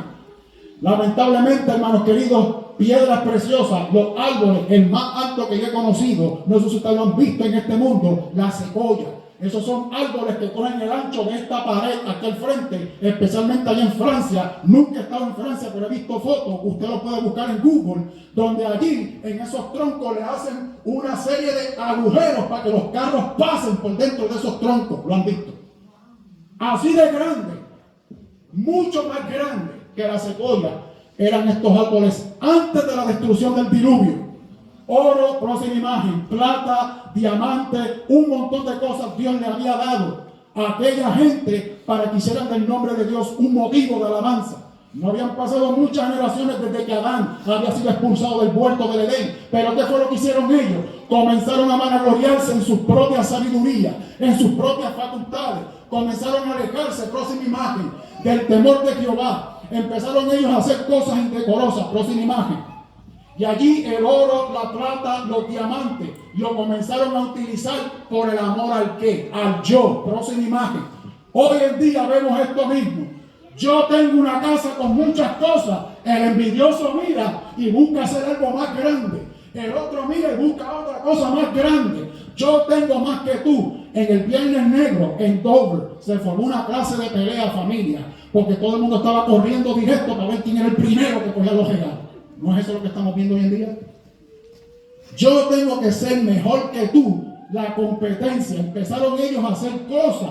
Speaker 2: Lamentablemente, hermanos queridos, piedras preciosas, los árboles, el más alto que yo he conocido, no sé si ustedes lo han visto en este mundo, la secoya. Esos son árboles que cogen el ancho de esta pared aquí al frente, especialmente allá en Francia. Nunca he estado en Francia, pero he visto fotos, usted lo puede buscar en Google, donde allí en esos troncos le hacen una serie de agujeros para que los carros pasen por dentro de esos troncos. ¿Lo han visto? Así de grande, mucho más grande que la secoya eran estos árboles antes de la destrucción del diluvio.
Speaker 3: oro, próxima imagen, plata, diamante, un montón de cosas Dios le había dado a aquella gente para que hicieran del nombre de Dios un motivo de alabanza. No habían pasado muchas generaciones desde que Adán había sido expulsado del huerto del Edén. Pero ¿qué fue lo que hicieron ellos? Comenzaron a vanagloriarse en su propia sabiduría, en sus propias facultades. Comenzaron a alejarse, próxima imagen, del temor de Jehová. Empezaron ellos a hacer cosas indecorosas, próxima imagen. Y allí el oro, la plata, los diamantes lo comenzaron a utilizar por el amor al qué, al yo, próxima imagen. Hoy en día vemos esto mismo. Yo tengo una casa con muchas cosas. El envidioso mira y busca hacer algo más grande. El otro mira y busca otra cosa más grande. Yo tengo más que tú. En el Viernes Negro, en Dover, se formó una clase de pelea familia, porque todo el mundo estaba corriendo directo para ver quién era el primero que cogía los regalos. ¿No es eso lo que estamos viendo hoy en día? Yo tengo que ser mejor que tú. La competencia. Empezaron ellos a hacer cosas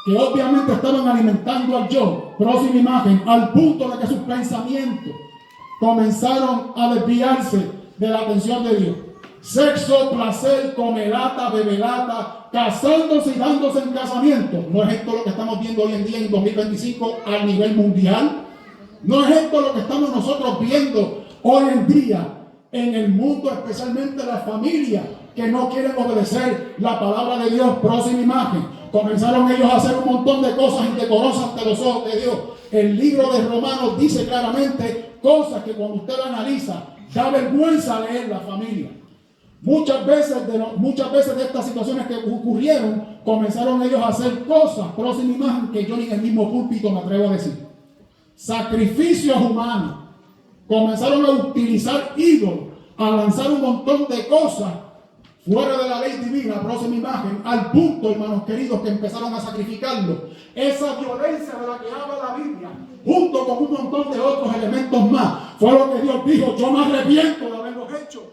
Speaker 3: que obviamente estaban alimentando al yo, próxima imagen, al punto de que sus pensamientos comenzaron a desviarse de la atención de Dios. Sexo, placer, comelata, bebelata, casándose y dándose en casamiento. ¿No es esto lo que estamos viendo hoy en día en 2025 a nivel mundial? ¿No es esto lo que estamos nosotros viendo hoy en día en el mundo, especialmente las familias que no quieren obedecer la palabra de Dios? Próxima imagen. Comenzaron ellos a hacer un montón de cosas indecorosas ante los ojos de Dios. El libro de Romanos dice claramente cosas que cuando usted la analiza, da vergüenza leer la familia. Muchas veces de estas situaciones que ocurrieron, comenzaron ellos a hacer cosas, próxima imagen, que yo ni en el mismo púlpito me atrevo a decir. Sacrificios humanos. Comenzaron a utilizar ídolos, a lanzar un montón de cosas fuera de la ley divina, próxima imagen, al punto, hermanos queridos, que empezaron a sacrificarlo. Esa violencia de la que habla la Biblia, junto con un montón de otros elementos más, fue lo que Dios dijo: yo me arrepiento de haberlo hecho.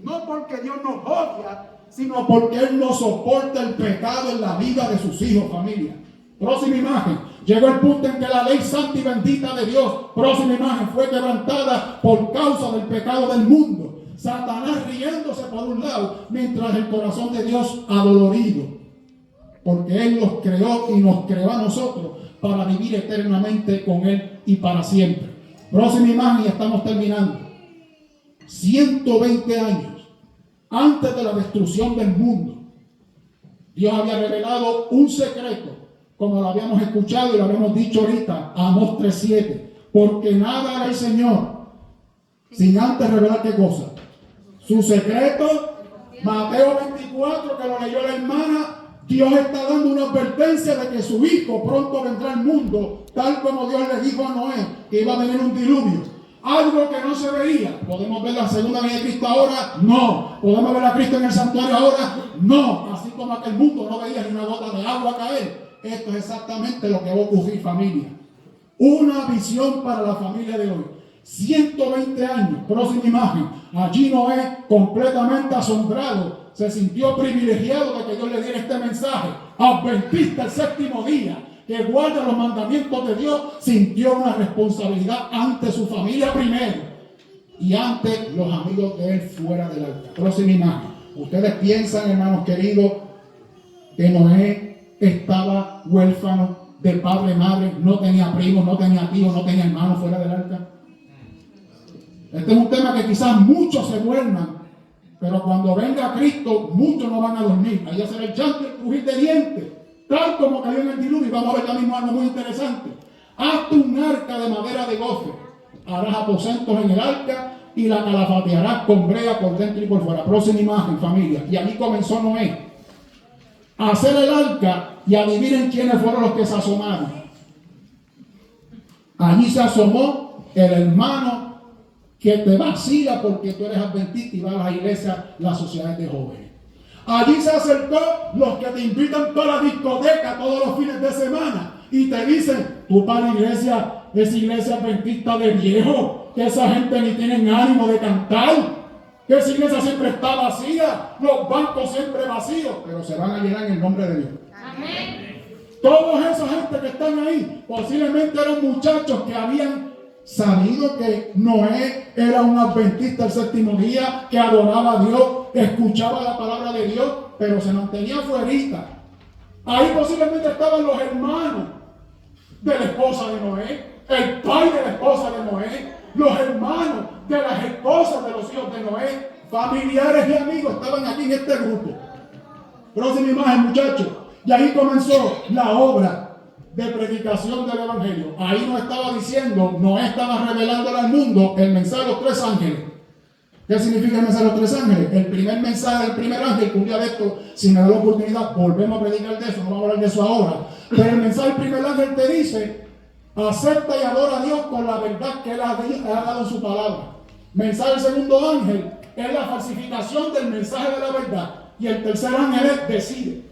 Speaker 3: No porque Dios nos odia, sino porque Él no soporta el pecado en la vida de sus hijos, familia. Próxima imagen. Llegó el punto en que la ley santa y bendita de Dios, próxima imagen, fue quebrantada por causa del pecado del mundo. Satanás riéndose por un lado, mientras el corazón de Dios adolorido, porque Él los creó y nos creó a nosotros para vivir eternamente con Él y para siempre. Próxima imagen y estamos terminando. 120 años antes de la destrucción del mundo, Dios había revelado un secreto, como lo habíamos escuchado y lo habíamos dicho ahorita, Amós 3:7, porque nada hará el Señor sin antes revelar qué cosa. Su secreto. Mateo 24, que lo leyó la hermana. Dios está dando una advertencia de que su hijo pronto vendrá al mundo, tal como Dios le dijo a Noé, que iba a venir un diluvio. Algo que no se veía. ¿Podemos ver la segunda venida de Cristo ahora? No. ¿Podemos ver a Cristo en el santuario ahora? No. Así como aquel mundo no veía ni una gota de agua caer. Esto es exactamente lo que va a ocurrir, familia. Una visión para la familia de hoy. 120 años, próxima imagen. Allí Noé, completamente asombrado, se sintió privilegiado de que Dios le diera este mensaje. Adventista el séptimo día, que guarda los mandamientos de Dios, sintió una responsabilidad ante su familia primero y ante los amigos de él fuera del altar. Próxima imagen. Ustedes piensan, hermanos queridos, que Noé estaba huérfano de padre y madre, no tenía primos, no tenía tíos, no tenía hermanos fuera del altar. Este es un tema que quizás muchos se duerman, pero cuando venga Cristo, muchos no van a dormir. Allá será el llanto y el crujir de dientes, tal como cayó en el diluvio. Y vamos a ver ya mismo algo muy interesante. Hazte un arca de madera de gofer, harás aposentos en el arca y la calafatearás con brea por dentro y por fuera. Próxima imagen, familia. Y allí comenzó Noé a hacer el arca y adivinen quiénes fueron los que se asomaron. Allí se asomó el hermano que te vacila porque tú eres adventista y vas a las iglesias, las sociedades de jóvenes. Allí se acercó los que te invitan para la discoteca todos los fines de semana y te dicen: tú para la iglesia, esa iglesia adventista de viejo, que esa gente ni tienen ánimo de cantar, que esa iglesia siempre está vacía, los bancos siempre vacíos, pero se van a llenar en el nombre de Dios. Amén. Toda esa gente que están ahí posiblemente eran muchachos que habían sabido que Noé era un adventista del séptimo día, que adoraba a Dios, escuchaba la palabra de Dios, pero se mantenía fuerita. Ahí posiblemente estaban los hermanos de la esposa de Noé, el padre de la esposa de Noé, los hermanos de las esposas de los hijos de Noé, familiares y amigos estaban aquí en este grupo. Próxima imagen, muchachos. Y ahí comenzó la obra de predicación del evangelio. Ahí nos estaba diciendo, Noé estaba revelándole al mundo el mensaje de los tres ángeles. ¿Qué significa el mensaje de los tres ángeles? El primer mensaje del primer ángel, que un día de esto, si me da la oportunidad, volvemos a predicar de eso, no vamos a hablar de eso ahora. Pero el mensaje del primer ángel te dice, acepta y adora a Dios con la verdad que Él ha dado en su palabra. Mensaje del segundo ángel es la falsificación del mensaje de la verdad. Y el tercer ángel es decide.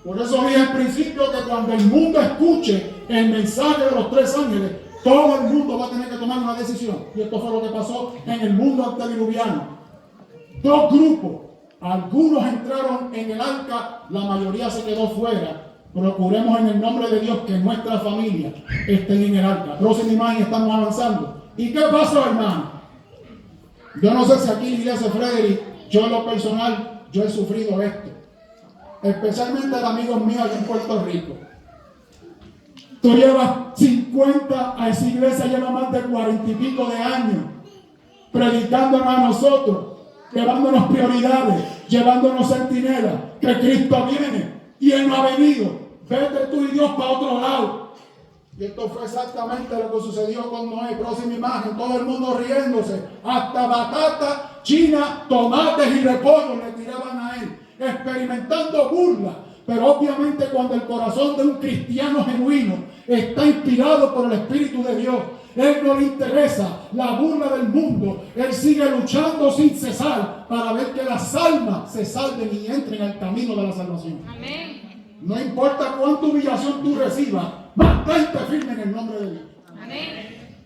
Speaker 3: Por eso dije al principio que cuando el mundo escuche el mensaje de los tres ángeles, todo el mundo va a tener que tomar una decisión. Y esto fue lo que pasó en el mundo antediluviano. Dos grupos. Algunos entraron en el arca, la mayoría se quedó fuera. Procuremos en el nombre de Dios que nuestra familia esté en el arca. Próxima imagen, estamos avanzando. ¿Y qué pasó, hermano? Yo no sé si aquí en la iglesia Frederick, yo en lo personal, yo he sufrido esto. Especialmente de amigos míos allá en Puerto Rico. Tú llevas 50, a esa iglesia lleva más de 40 y pico de años predicándonos a nosotros, llevándonos prioridades, llevándonos centinelas, que Cristo viene y Él no ha venido. Vete tú y Dios para otro lado. Y esto fue exactamente lo que sucedió con Noé. Próxima imagen, todo el mundo riéndose, hasta batata, china, tomates y repollos le tiraban a él, experimentando burla. Pero obviamente cuando el corazón de un cristiano genuino está inspirado por el Espíritu de Dios, Él no le interesa la burla del mundo. Él sigue luchando sin cesar para ver que las almas se salven y entren al camino de la salvación.
Speaker 1: Amén.
Speaker 3: No importa cuánta humillación tú recibas, mantente firme en el nombre de Dios.
Speaker 1: Amén.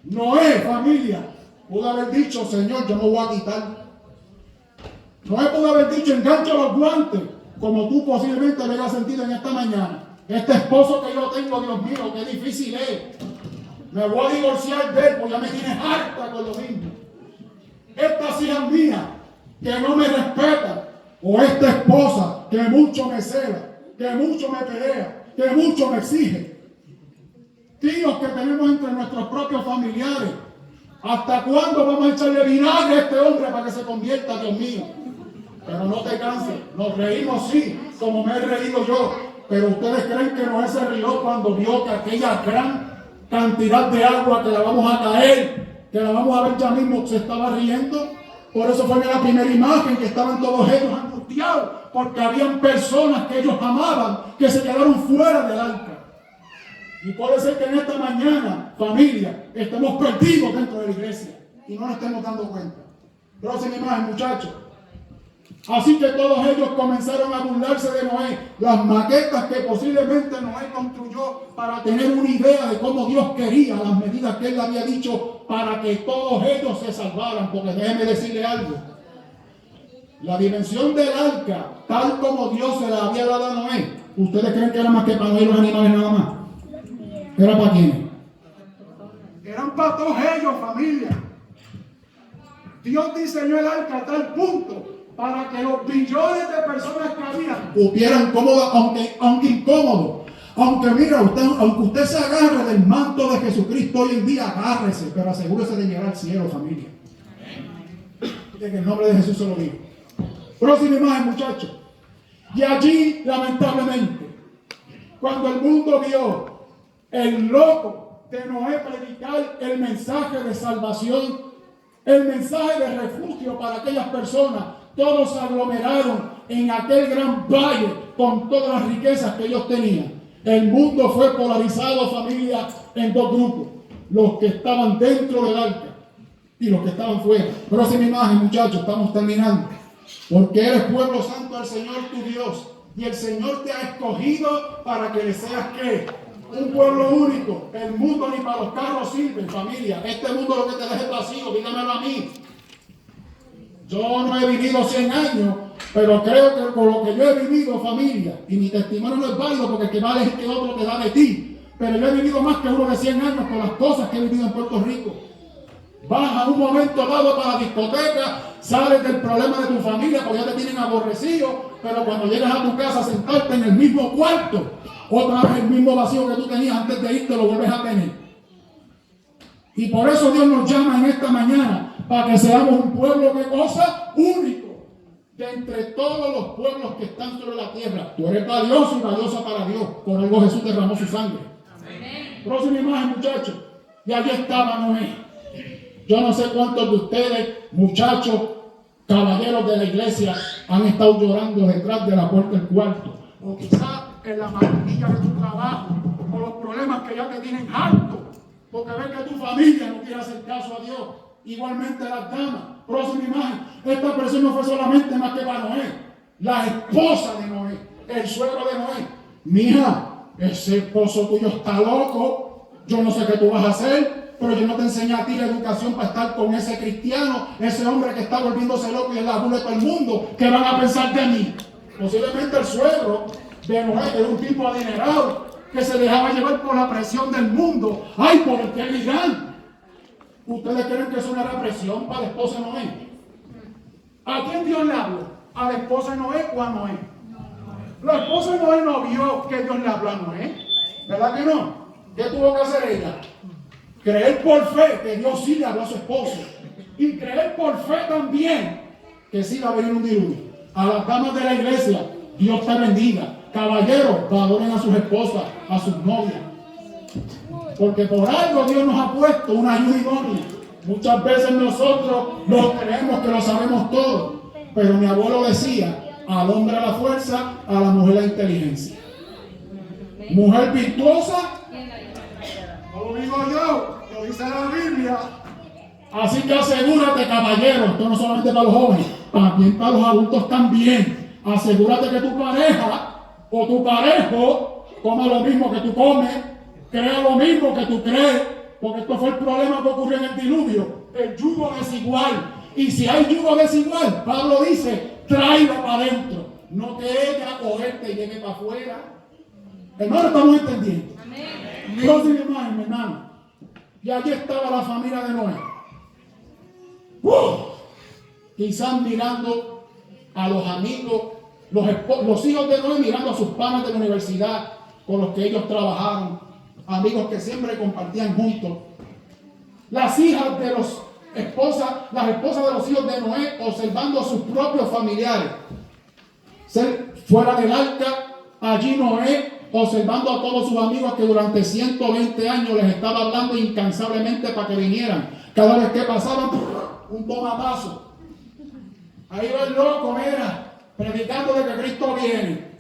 Speaker 3: Noé, familia, pudo haber dicho, Señor, yo me voy a quitar. Noé pudo haber dicho, engancha los guantes, como tú posiblemente lo hayas sentido en esta mañana. Este esposo que yo tengo, Dios mío, qué difícil es. Me voy a divorciar de él porque ya me tienes harta con lo mismo. Estas hijas mías que no me respetan, o esta esposa que mucho me cela, que mucho me pelea, que mucho me exige. Tíos que tenemos entre nuestros propios familiares. ¿Hasta cuándo vamos a echarle vinagre a este hombre para que se convierta, Dios mío? Pero no te canses, nos reímos sí, como me he reído yo. Pero ustedes creen que Noé se rió cuando vio que aquella gran cantidad de agua que la vamos a caer, que la vamos a ver ya mismo, se estaba riendo. Por eso fue en la primera imagen que estaban todos ellos angustiados, porque habían personas que ellos amaban que se quedaron fuera del arca. Y puede ser que en esta mañana, familia, estemos perdidos dentro de la iglesia y no nos estemos dando cuenta. Próxima imagen, muchachos. Así que todos ellos comenzaron a burlarse de Noé. Las maquetas que posiblemente Noé construyó para tener una idea de cómo Dios quería, las medidas que Él le había dicho para que todos ellos se salvaran. Porque déjeme decirle algo. La dimensión del arca, tal como Dios se la había dado a Noé, ¿ustedes creen que era más que para Noé y los animales nada más? ¿Era para quiénes? Eran para todos ellos, familia. Dios diseñó el arca a tal punto para que los billones de personas que habían hubieran cómodas, aunque incómodos. Aunque mira, aunque usted se agarre del manto de Jesucristo hoy en día, agárrese, pero asegúrese de llegar al cielo, familia. En el nombre de Jesús se lo digo. Próxima imagen, muchachos. Y allí, lamentablemente, cuando el mundo vio el loco de Noé predicar el mensaje de salvación, el mensaje de refugio para aquellas personas, todos se aglomeraron en aquel gran valle con todas las riquezas que ellos tenían. El mundo fue polarizado, familia, en dos grupos. Los que estaban dentro del arca y los que estaban fuera. Próxima imagen, muchachos, estamos terminando. Porque eres pueblo santo al Señor tu Dios. Y el Señor te ha escogido para que le seas ¿qué? Un pueblo único. El mundo ni para los carros sirve, familia. Este mundo lo que te deje vacío, dígamelo a mí. Yo no he vivido 100 años, pero creo que con lo que yo he vivido, familia, y mi testimonio no es válido porque el que vale es el que otro te da de ti. pero yo he vivido más que uno de 100 años con las cosas que he vivido en Puerto Rico. Vas a un momento dado para la discoteca, sales del problema de tu familia porque ya te tienen aborrecido, pero cuando llegas a tu casa a sentarte en el mismo cuarto, otra vez el mismo vacío que tú tenías antes de irte lo vuelves a tener. Y por eso Dios nos llama en esta mañana, para que seamos un pueblo de cosas único, de entre todos los pueblos que están sobre la tierra. Tú eres valioso y valiosa para Dios, por algo Jesús derramó su sangre. Amén. Próxima imagen, muchachos. Y allí estaba Noé. Yo no sé cuántos de ustedes, muchachos, caballeros de la iglesia, han estado llorando detrás de la puerta del cuarto. O quizás en la maravilla de tu trabajo, o los problemas que ya te tienen harto, porque ves que tu familia no quiere hacer caso a Dios. Igualmente las damas. Próxima imagen. Esta expresión no fue solamente más que para Noé. La esposa de Noé, el suegro de Noé. Mija, ese esposo tuyo está loco. Yo no sé qué tú vas a hacer, pero yo no te enseñé a ti la educación para estar con ese cristiano, ese hombre que está volviéndose loco y es la burla de todo el mundo. ¿Qué van a pensar de mí? Posiblemente el suegro de Noé era un tipo adinerado que se dejaba llevar por la presión del mundo. ¡Ay, por el que dirán! ¿Ustedes creen que eso no era presión para la esposa de Noé? ¿A quién Dios le habló? ¿A la esposa de Noé o a Noé? La esposa de Noé no vio que Dios le habló a Noé. ¿Verdad que no? ¿Qué tuvo que hacer ella? Creer por fe que Dios sí le habló a su esposo. Y creer por fe también que sí va a venir un diluvio. A las damas de la iglesia, Dios te bendiga. Caballeros, valoren a sus esposas, a sus novias. Porque por algo Dios nos ha puesto una ayuda idónea. Muchas veces nosotros nos creemos que lo sabemos todo. Pero mi abuelo decía, al hombre la fuerza, a la mujer la inteligencia. Mujer virtuosa, no lo digo yo, lo dice la Biblia. Así que asegúrate, caballero, esto no solamente para los jóvenes, también para los adultos también. Asegúrate que tu pareja o tu parejo coma lo mismo que tú comes, crea lo mismo que tú crees, porque esto fue el problema que ocurrió en el diluvio, el yugo desigual. Y si hay yugo desigual, Pablo dice, tráelo para adentro, no que ella o él te lleve para afuera. Hermano, estamos entendiendo. Amén. Próxima imagen, mi hermano. Y allí estaba la familia de Noé. Quizás mirando a los amigos, los hijos de Noé mirando a sus panas de la universidad con los que ellos trabajaron, amigos que siempre compartían juntos. Las hijas de las esposas de los hijos de Noé observando a sus propios familiares. Fuera del arca, allí Noé observando a todos sus amigos que durante 120 años les estaba hablando incansablemente para que vinieran. Cada vez que pasaban, un tomatazo. Ahí va el loco, mira, predicando de que Cristo viene.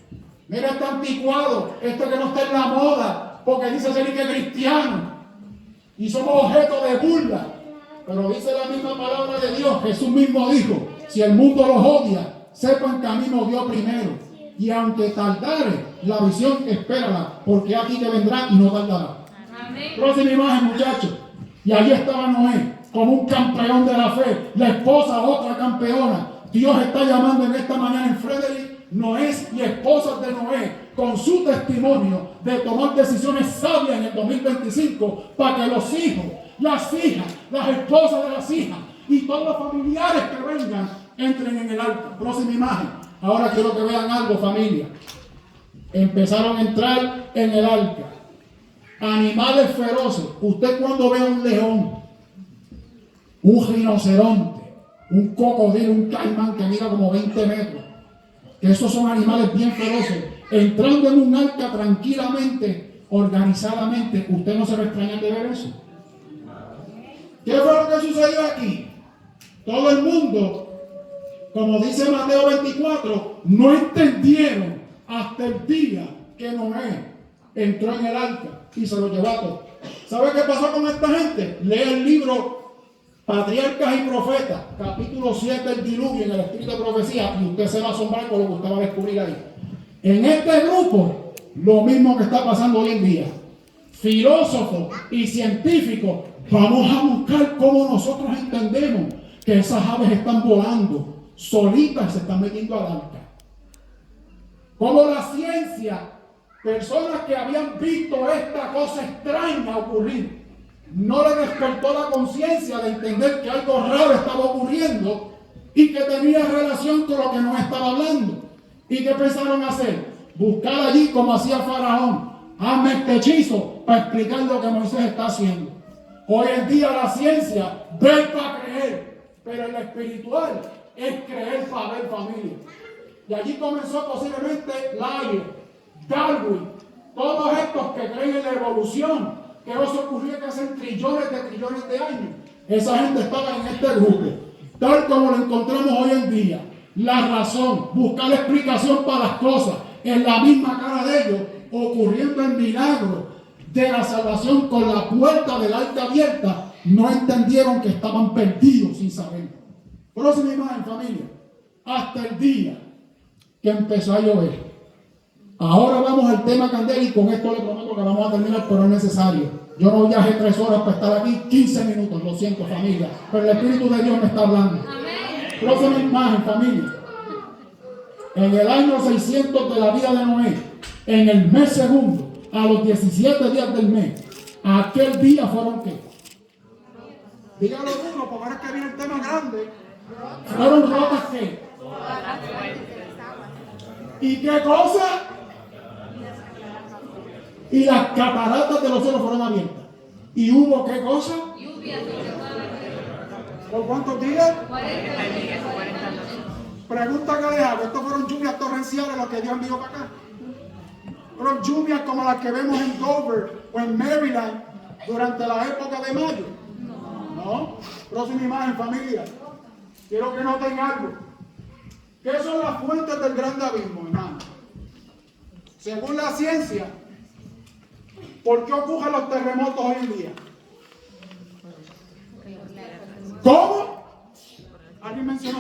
Speaker 3: Mira, está anticuado, esto que no está en la moda, porque dice ser que cristiano. Y somos objeto de burla. Pero dice la misma palabra de Dios, Jesús mismo dijo, si el mundo los odia, sepan que a mí me odió primero. Y aunque tardare, la visión espérala, porque aquí que vendrá y no tardará. Amén. Próxima imagen, muchachos. Y allí estaba Noé, como un campeón de la fe. La esposa, otra campeona. Dios está llamando en esta mañana en Frederick, Noé y esposas de Noé, con su testimonio de tomar decisiones sabias en el 2025, para que los hijos, las hijas, las esposas de las hijas y todos los familiares que vengan entren en el arca. Próxima imagen. Ahora quiero que vean algo, familia. Empezaron a entrar en el arca animales feroces. Usted cuando ve un león, un rinoceronte, un cocodrilo, un caimán que mira como 20 metros, que esos son animales bien feroces, entrando en un arca tranquilamente, organizadamente, usted no se va a extrañar de ver eso. ¿Qué fue lo que sucedió aquí? Todo el mundo, como dice Mateo 24, no entendieron hasta el día que Noé entró en el arca y se lo llevó a todos. ¿Sabe qué pasó con esta gente? Lee el libro Patriarcas y Profetas, capítulo 7 del diluvio en el espíritu de profecía, y usted se va a asombrar con lo que usted va a descubrir ahí. En este grupo, lo mismo que está pasando hoy en día. Filósofos y científicos, vamos a buscar cómo nosotros entendemos que esas aves están volando solitas, se están metiendo al arca. Como la ciencia Personas que habían visto esta cosa extraña ocurrir, no le despertó la conciencia de entender que algo raro estaba ocurriendo y que tenía relación con lo que nos estaba hablando. ¿Y qué pensaron hacer? Buscar allí como hacía Faraón. Hazme este hechizo para explicar lo que Moisés está haciendo. Hoy en día la ciencia ve para creer, pero en lo espiritual es creer para ver, familia. Y allí comenzó posiblemente Lyell, Darwin, todos estos que creen en la evolución, que eso ocurrió que hace trillones de años. Esa gente estaba en este grupo, tal como lo encontramos hoy en día. La razón, buscar explicación para las cosas, en la misma cara de ellos, ocurriendo el milagro de la salvación con la puerta del arca abierta, no entendieron que estaban perdidos sin saber. Próxima imagen, familia. Hasta el día que empezó a llover. Ahora vamos al tema candela y con esto le prometo que vamos a terminar, pero es necesario. Yo no viajé 3 horas para estar aquí, 15 minutos, lo siento, familia, pero el Espíritu de Dios me está hablando. Próxima imagen, familia. En el año 600 de la vida de Noé, en el mes segundo, a los 17 días del mes, aquel día fueron ¿qué? Dígalo uno, porque ahora es que viene el tema grande. Fueron rotas ¿qué? ¿Y qué cosa? Y las cataratas de los cielos fueron abiertas. ¿Y hubo qué cosa? ¿Por cuántos días? 40 días. Pregunta que le hago, ¿estos fueron lluvias torrenciales los que Dios envió para acá? ¿Fueron lluvias como las que vemos en Dover o en Maryland durante la época de mayo? No. Próxima imagen, familia. Quiero que noten algo. ¿Qué son las fuentes del gran abismo, hermano? Según la ciencia, ¿por qué ocurren los terremotos hoy en día? ¿Cómo? ¿Alguien mencionó?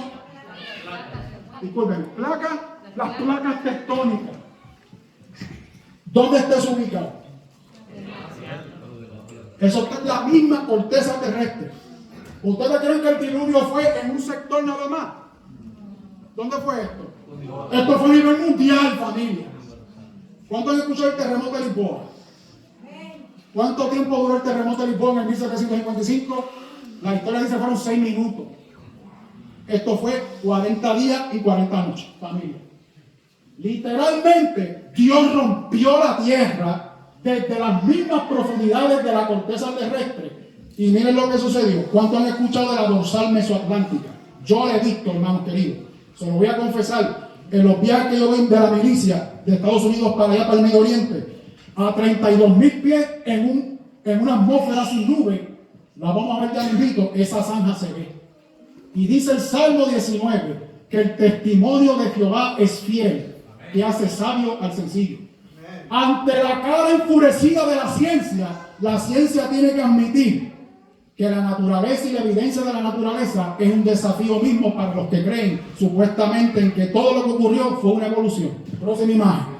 Speaker 3: Disculpen, las placas tectónicas. ¿Dónde está eso ubicado? Eso está en la misma corteza terrestre. ¿Ustedes creen que el diluvio fue en un sector nada más? ¿Dónde fue esto? Esto fue a nivel mundial, familia. ¿Cuánto han escuchado el terremoto de Lisboa? ¿Cuánto tiempo duró el terremoto de Lisboa en el 1755? La historia dice que fueron 6 minutos. Esto fue 40 días y 40 noches, familia. Literalmente, Dios rompió la tierra desde las mismas profundidades de la corteza terrestre. Y miren lo que sucedió. ¿Cuántos han escuchado de la dorsal mesoatlántica? Yo la he visto, hermanos queridos. Se lo voy a confesar. En los viajes que yo vi de la milicia de Estados Unidos para allá, para el Medio Oriente, a 32,000 pies en una atmósfera sin nube, la vamos a ver ya mismito, esa zanja se ve. Y dice el Salmo 19 que el testimonio de Jehová es fiel y hace sabio al sencillo. Ante la cara enfurecida de la ciencia tiene que admitir que la naturaleza y la evidencia de la naturaleza es un desafío mismo para los que creen supuestamente en que todo lo que ocurrió fue una evolución. Próxima imagen.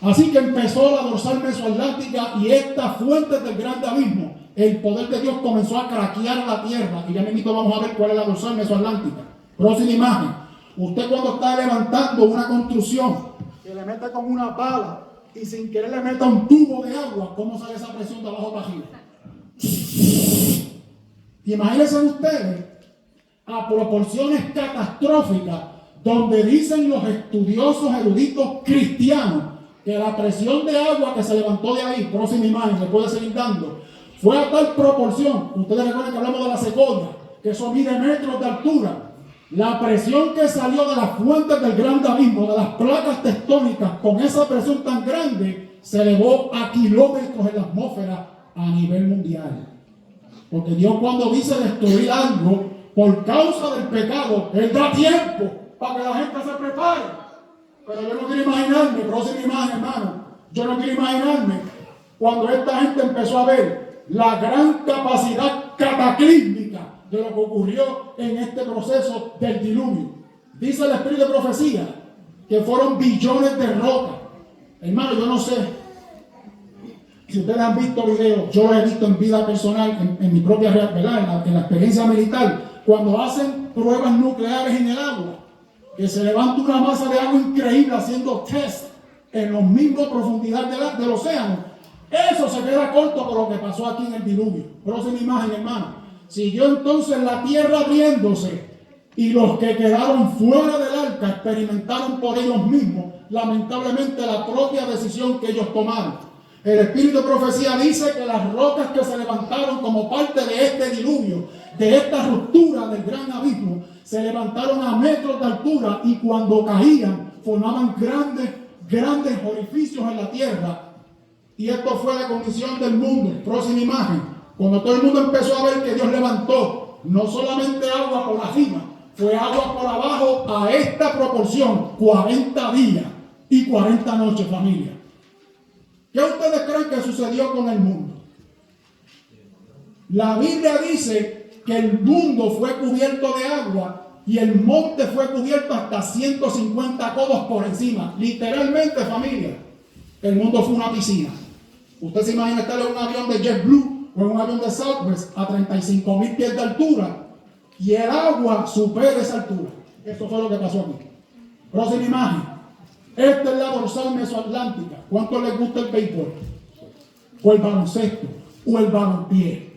Speaker 3: Así que empezó la dorsal mesoatlántica y estas fuentes del gran abismo. El poder de Dios comenzó a craquear la tierra. Y ya mismo vamos a ver cuál es la dorsal mesoatlántica. Próxima imagen. Usted cuando está levantando una construcción, que le mete con una pala y sin querer le meta un tubo de agua, ¿cómo sale esa presión de abajo para arriba? Imagínense ustedes a proporciones catastróficas donde dicen los estudiosos eruditos cristianos que la presión de agua que se levantó de ahí, próxima imagen, se puede seguir dando, fue a tal proporción. Ustedes recuerdan que hablamos de la secoya, que eso mide metros de altura. La presión que salió de las fuentes del gran abismo, de las placas tectónicas, con esa presión tan grande, se elevó a kilómetros en la atmósfera a nivel mundial. Porque Dios, cuando dice destruir algo por causa del pecado, Él da tiempo para que la gente se prepare. Pero yo no quiero imaginarme, próxima imagen, hermano, yo no quiero imaginarme cuando esta gente empezó a ver la gran capacidad cataclísmica de lo que ocurrió en este proceso del diluvio. Dice el espíritu de profecía que fueron billones de rocas. Hermano, yo no sé si ustedes han visto videos, yo lo he visto en vida personal, en mi propia realidad, en la experiencia militar, cuando hacen pruebas nucleares en el agua, que se levanta una masa de agua increíble haciendo test en los mismos profundidades del océano. Eso se queda corto con lo que pasó aquí en el diluvio. Próxima imagen, hermano. Siguió entonces la tierra abriéndose, y los que quedaron fuera del arca experimentaron por ellos mismos, lamentablemente, la propia decisión que ellos tomaron. El espíritu de profecía dice que las rocas que se levantaron como parte de este diluvio, de esta ruptura del gran abismo, se levantaron a metros de altura, y cuando caían formaban grandes orificios en la tierra. Y esto fue la condición del mundo. Próxima imagen. Cuando todo el mundo empezó a ver que Dios levantó no solamente agua por arriba, fue agua por abajo a esta proporción: 40 días y 40 noches, familia. ¿Qué ustedes creen que sucedió con el mundo? La Biblia dice que el mundo fue cubierto de agua y el monte fue cubierto hasta 150 codos por encima. Literalmente, familia, el mundo fue una piscina. Usted se imagina estar en un avión de JetBlue o en un avión de Southwest a 35,000 pies de altura y el agua supera esa altura. Eso fue lo que pasó aquí. Próxima imagen. Esta es la dorsal mesoatlántica. ¿Cuánto les gusta el béisbol? O el baloncesto, o el balompié.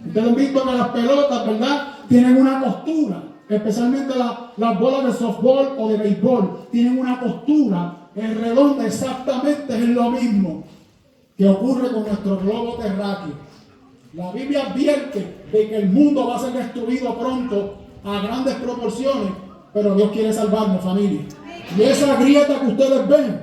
Speaker 3: Ustedes han visto que las pelotas, ¿verdad?, tienen una costura. Especialmente las bolas de softball o de béisbol tienen una costura. El redonda exactamente es lo mismo que ocurre con nuestro globo terráqueo. La Biblia advierte de que el mundo va a ser destruido pronto a grandes proporciones, pero Dios quiere salvarnos, familia. Y esa grieta que ustedes ven,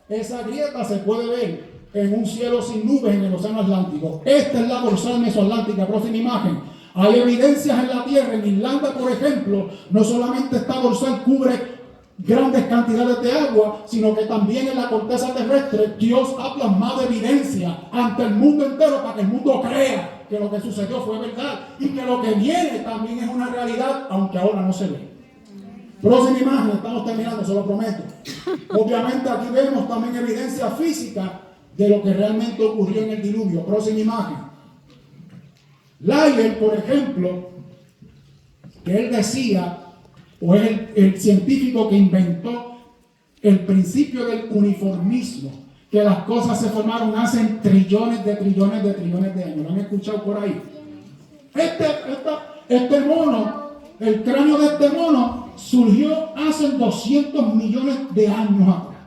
Speaker 3: esa grieta se puede ver en un cielo sin nubes en el océano Atlántico. Esta es la dorsal mesoatlántica. Próxima imagen. Hay evidencias en la tierra. En Irlanda, por ejemplo, no solamente esta dorsal cubre grandes cantidades de agua, sino que también en la corteza terrestre Dios ha plasmado evidencia ante el mundo entero para que el mundo crea que lo que sucedió fue verdad y que lo que viene también es una realidad, aunque ahora no se ve. Próxima imagen, estamos terminando, se lo prometo. Obviamente aquí vemos también evidencia física de lo que realmente ocurrió en el diluvio. Próxima imagen. Lyell, por ejemplo, que él decía, o es el científico que inventó el principio del uniformismo, que las cosas se formaron hace trillones de años. ¿Lo han escuchado por ahí? Este mono, el cráneo de este mono, surgió hace 200 millones de años atrás.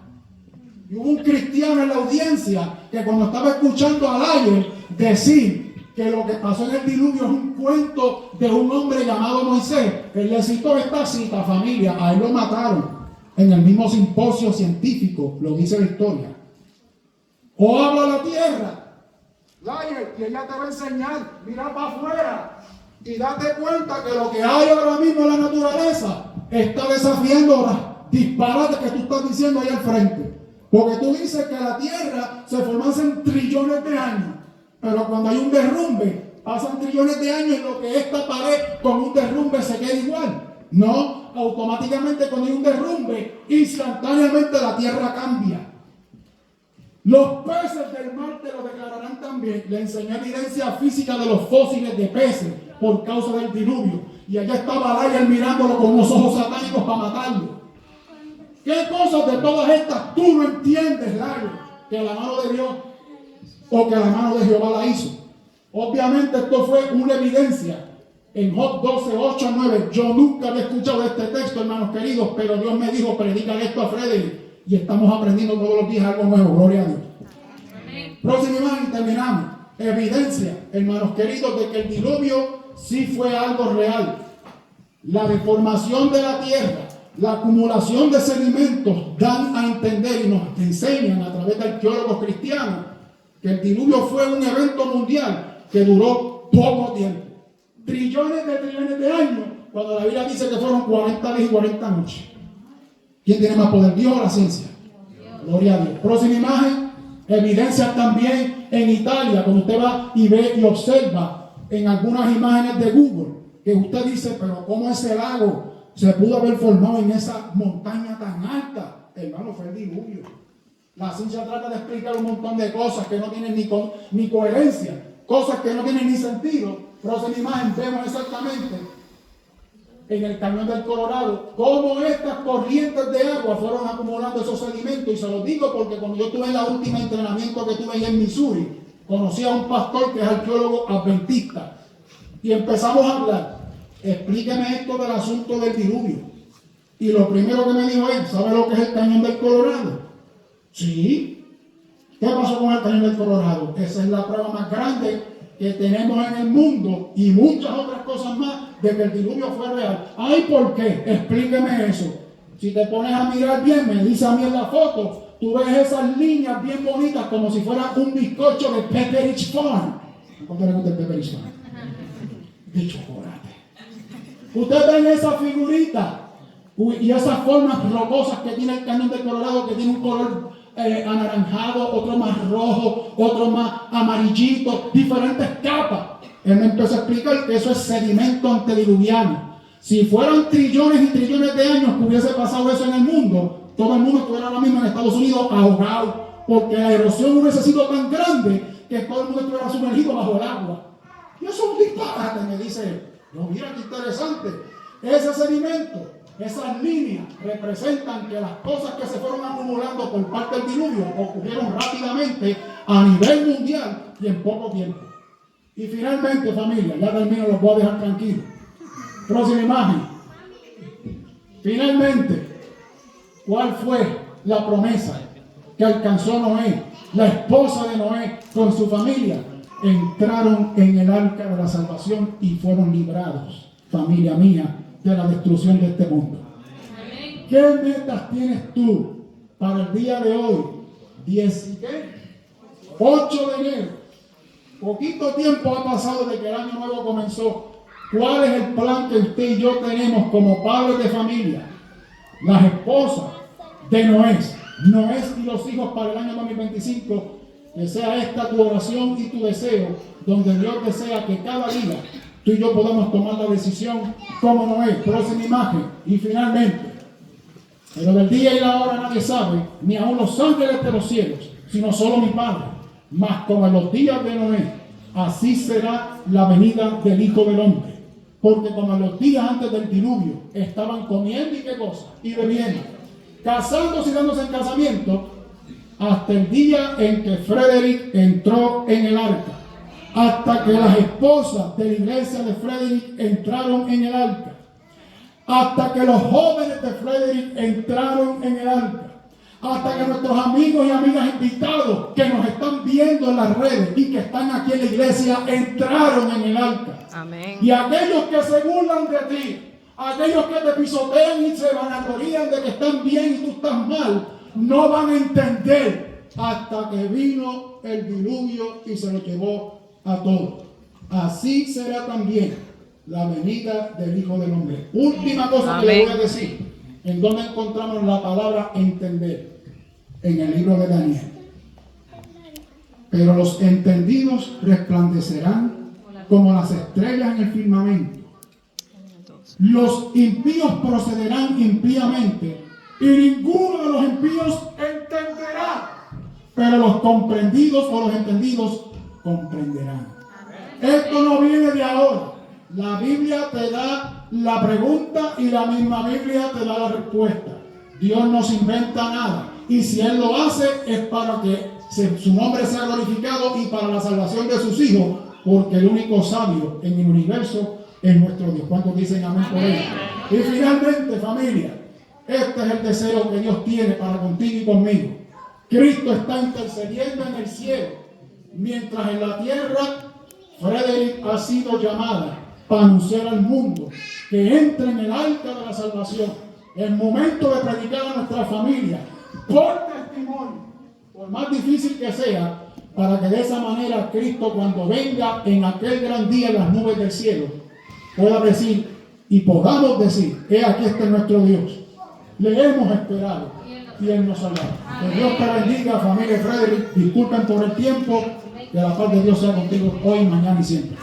Speaker 3: Y hubo un cristiano en la audiencia que cuando estaba escuchando a Lyell decir que lo que pasó en el diluvio es un cuento de un hombre llamado Moisés, él le citó esta cita, familia, a él lo mataron en el mismo simposio científico, lo dice la historia. O habla la tierra, Lyell, y ella te va a enseñar, mira para afuera y date cuenta que lo que hay ahora mismo en la naturaleza está desafiando las disparates que tú estás diciendo ahí al frente. Porque tú dices que la tierra se formó hace trillones de años, pero cuando hay un derrumbe, pasan trillones de años en lo que esta pared con un derrumbe se queda igual. No, automáticamente cuando hay un derrumbe, instantáneamente la tierra cambia. Los peces del mar te lo declararán también. Le enseñé evidencia física de los fósiles de peces por causa del diluvio. Y allá estaba Lyell mirándolo con unos ojos satánicos para matarlo. ¿Qué cosas de todas estas tú no entiendes, Lyell? Que la mano de Dios o que la mano de Jehová la hizo. Obviamente esto fue una evidencia. En Job 12, 8 a 9, yo nunca había escuchado este texto, hermanos queridos, pero Dios me dijo, predícale esto a Frederick. Y estamos aprendiendo todos los días algo nuevo, gloria a Dios. Amén. Próxima imagen, terminamos. Evidencia, hermanos queridos, de que el diluvio sí fue algo real. La deformación de la tierra, la acumulación de sedimentos dan a entender y nos enseñan a través de arqueólogos cristianos que el diluvio fue un evento mundial que duró poco tiempo. Trillones de años, cuando la Biblia dice que fueron 40 días y 40 noches. ¿Quién tiene más poder? ¿Dios o la ciencia? Gloria a Dios. Próxima imagen. Evidencias también en Italia, cuando usted va y ve y observa en algunas imágenes de Google, que usted dice, pero ¿cómo ese lago se pudo haber formado en esa montaña tan alta? Hermano, fue el diluvio. La ciencia trata de explicar un montón de cosas que no tienen ni coherencia, cosas que no tienen ni sentido. Próxima imagen, vemos exactamente en el cañón del Colorado, cómo estas corrientes de agua fueron acumulando esos sedimentos. Y se los digo porque cuando yo tuve el último entrenamiento que tuve ahí en Missouri, conocí a un pastor que es arqueólogo adventista. Y empezamos a hablar. Explíqueme esto del asunto del diluvio. Y lo primero que me dijo él, ¿sabe lo que es el cañón del Colorado? Sí. ¿Qué pasó con el cañón del Colorado? Esa es la prueba más grande que tenemos en el mundo y muchas otras cosas más de que el diluvio fue real. Ay, ¿por qué? Explíqueme eso. Si te pones a mirar bien, me dice a mí en la foto, tú ves esas líneas bien bonitas como si fuera un bizcocho de Pepperidge Farm. ¿Cuánto le gusta el Pepperidge Farm? De chocolate. Ustedes ven esa figurita y esas formas rocosas que tiene el cañón del Colorado, que tiene un color anaranjado, otro más rojo, otro más amarillito, diferentes capas. Él me empezó a explicar que eso es sedimento antediluviano. Si fueran trillones y trillones de años que hubiese pasado eso en el mundo, todo el mundo estuviera ahora mismo en Estados Unidos ahogado, porque la erosión hubiese sido tan grande que todo el mundo estuviera sumergido bajo el agua. Y eso es un disparate, me dice él. No, mira qué interesante. Ese sedimento, esas líneas representan que las cosas que se fueron acumulando por parte del diluvio ocurrieron rápidamente a nivel mundial y en poco tiempo. Y finalmente, familia, ya termino, los voy a dejar tranquilos. Próxima imagen. Finalmente, ¿cuál fue la promesa que alcanzó Noé? La esposa de Noé con su familia entraron en el arca de la salvación y fueron librados, familia mía, de la destrucción de este mundo. ¿Qué metas tienes tú para el día de hoy? 8 de enero. Poquito tiempo ha pasado desde que el año nuevo comenzó. ¿Cuál es el plan que usted y yo tenemos como padres de familia? Las esposas de Noé y los hijos para el año 2025, que sea esta tu oración y tu deseo, donde Dios desea que cada día tú y yo podamos tomar la decisión como Noé. Próxima imagen. Y finalmente, pero del día y la hora nadie sabe, ni aun los ángeles de los cielos, sino solo mi Padre. Mas como en los días de Noé, así será la venida del Hijo del Hombre. Porque como en los días antes del diluvio estaban comiendo y qué cosa, y bebiendo, casándose y dándose en casamiento, hasta el día en que Frederick entró en el arca, hasta que las esposas de la iglesia de Frederick entraron en el arca, hasta que los jóvenes de Frederick entraron en el arca, hasta que nuestros amigos y amigas invitados que nos están viendo en las redes y que están aquí en la iglesia entraron en el arca.
Speaker 4: Amén.
Speaker 3: Y aquellos que se burlan de ti, aquellos que te pisotean y se vanaglorían de que están bien y tú estás mal, no van a entender hasta que vino el diluvio y se lo llevó a todos. Así será también la venida del Hijo del Hombre. Última cosa que le voy a decir. ¿En dónde encontramos la palabra entender? En el libro de Daniel. Pero los entendidos resplandecerán como las estrellas en el firmamento. Los impíos procederán impíamente y ninguno de los impíos entenderá. Pero los comprendidos o los entendidos comprenderán. Esto no viene de ahora. La Biblia te da la pregunta y la misma Biblia te da la respuesta. Dios no se inventa nada. Y si Él lo hace es para que su nombre sea glorificado y para la salvación de sus hijos. Porque el único sabio en el universo es nuestro Dios. ¿Cuántos dicen amén por él? Y finalmente, familia, este es el deseo que Dios tiene para contigo y conmigo. Cristo está intercediendo en el cielo, mientras en la tierra Frederick ha sido llamada para anunciar al mundo que entre en el arca de la salvación. El momento de predicar a nuestra familia por testimonio, por más difícil que sea, para que de esa manera Cristo, cuando venga en aquel gran día en las nubes del cielo, pueda decir y podamos decir: he aquí está nuestro Dios, le hemos esperado y Él nos salvará. Que Dios te bendiga, familia Frederick. Disculpen por el tiempo. Que la paz de Dios sea contigo hoy, mañana y siempre.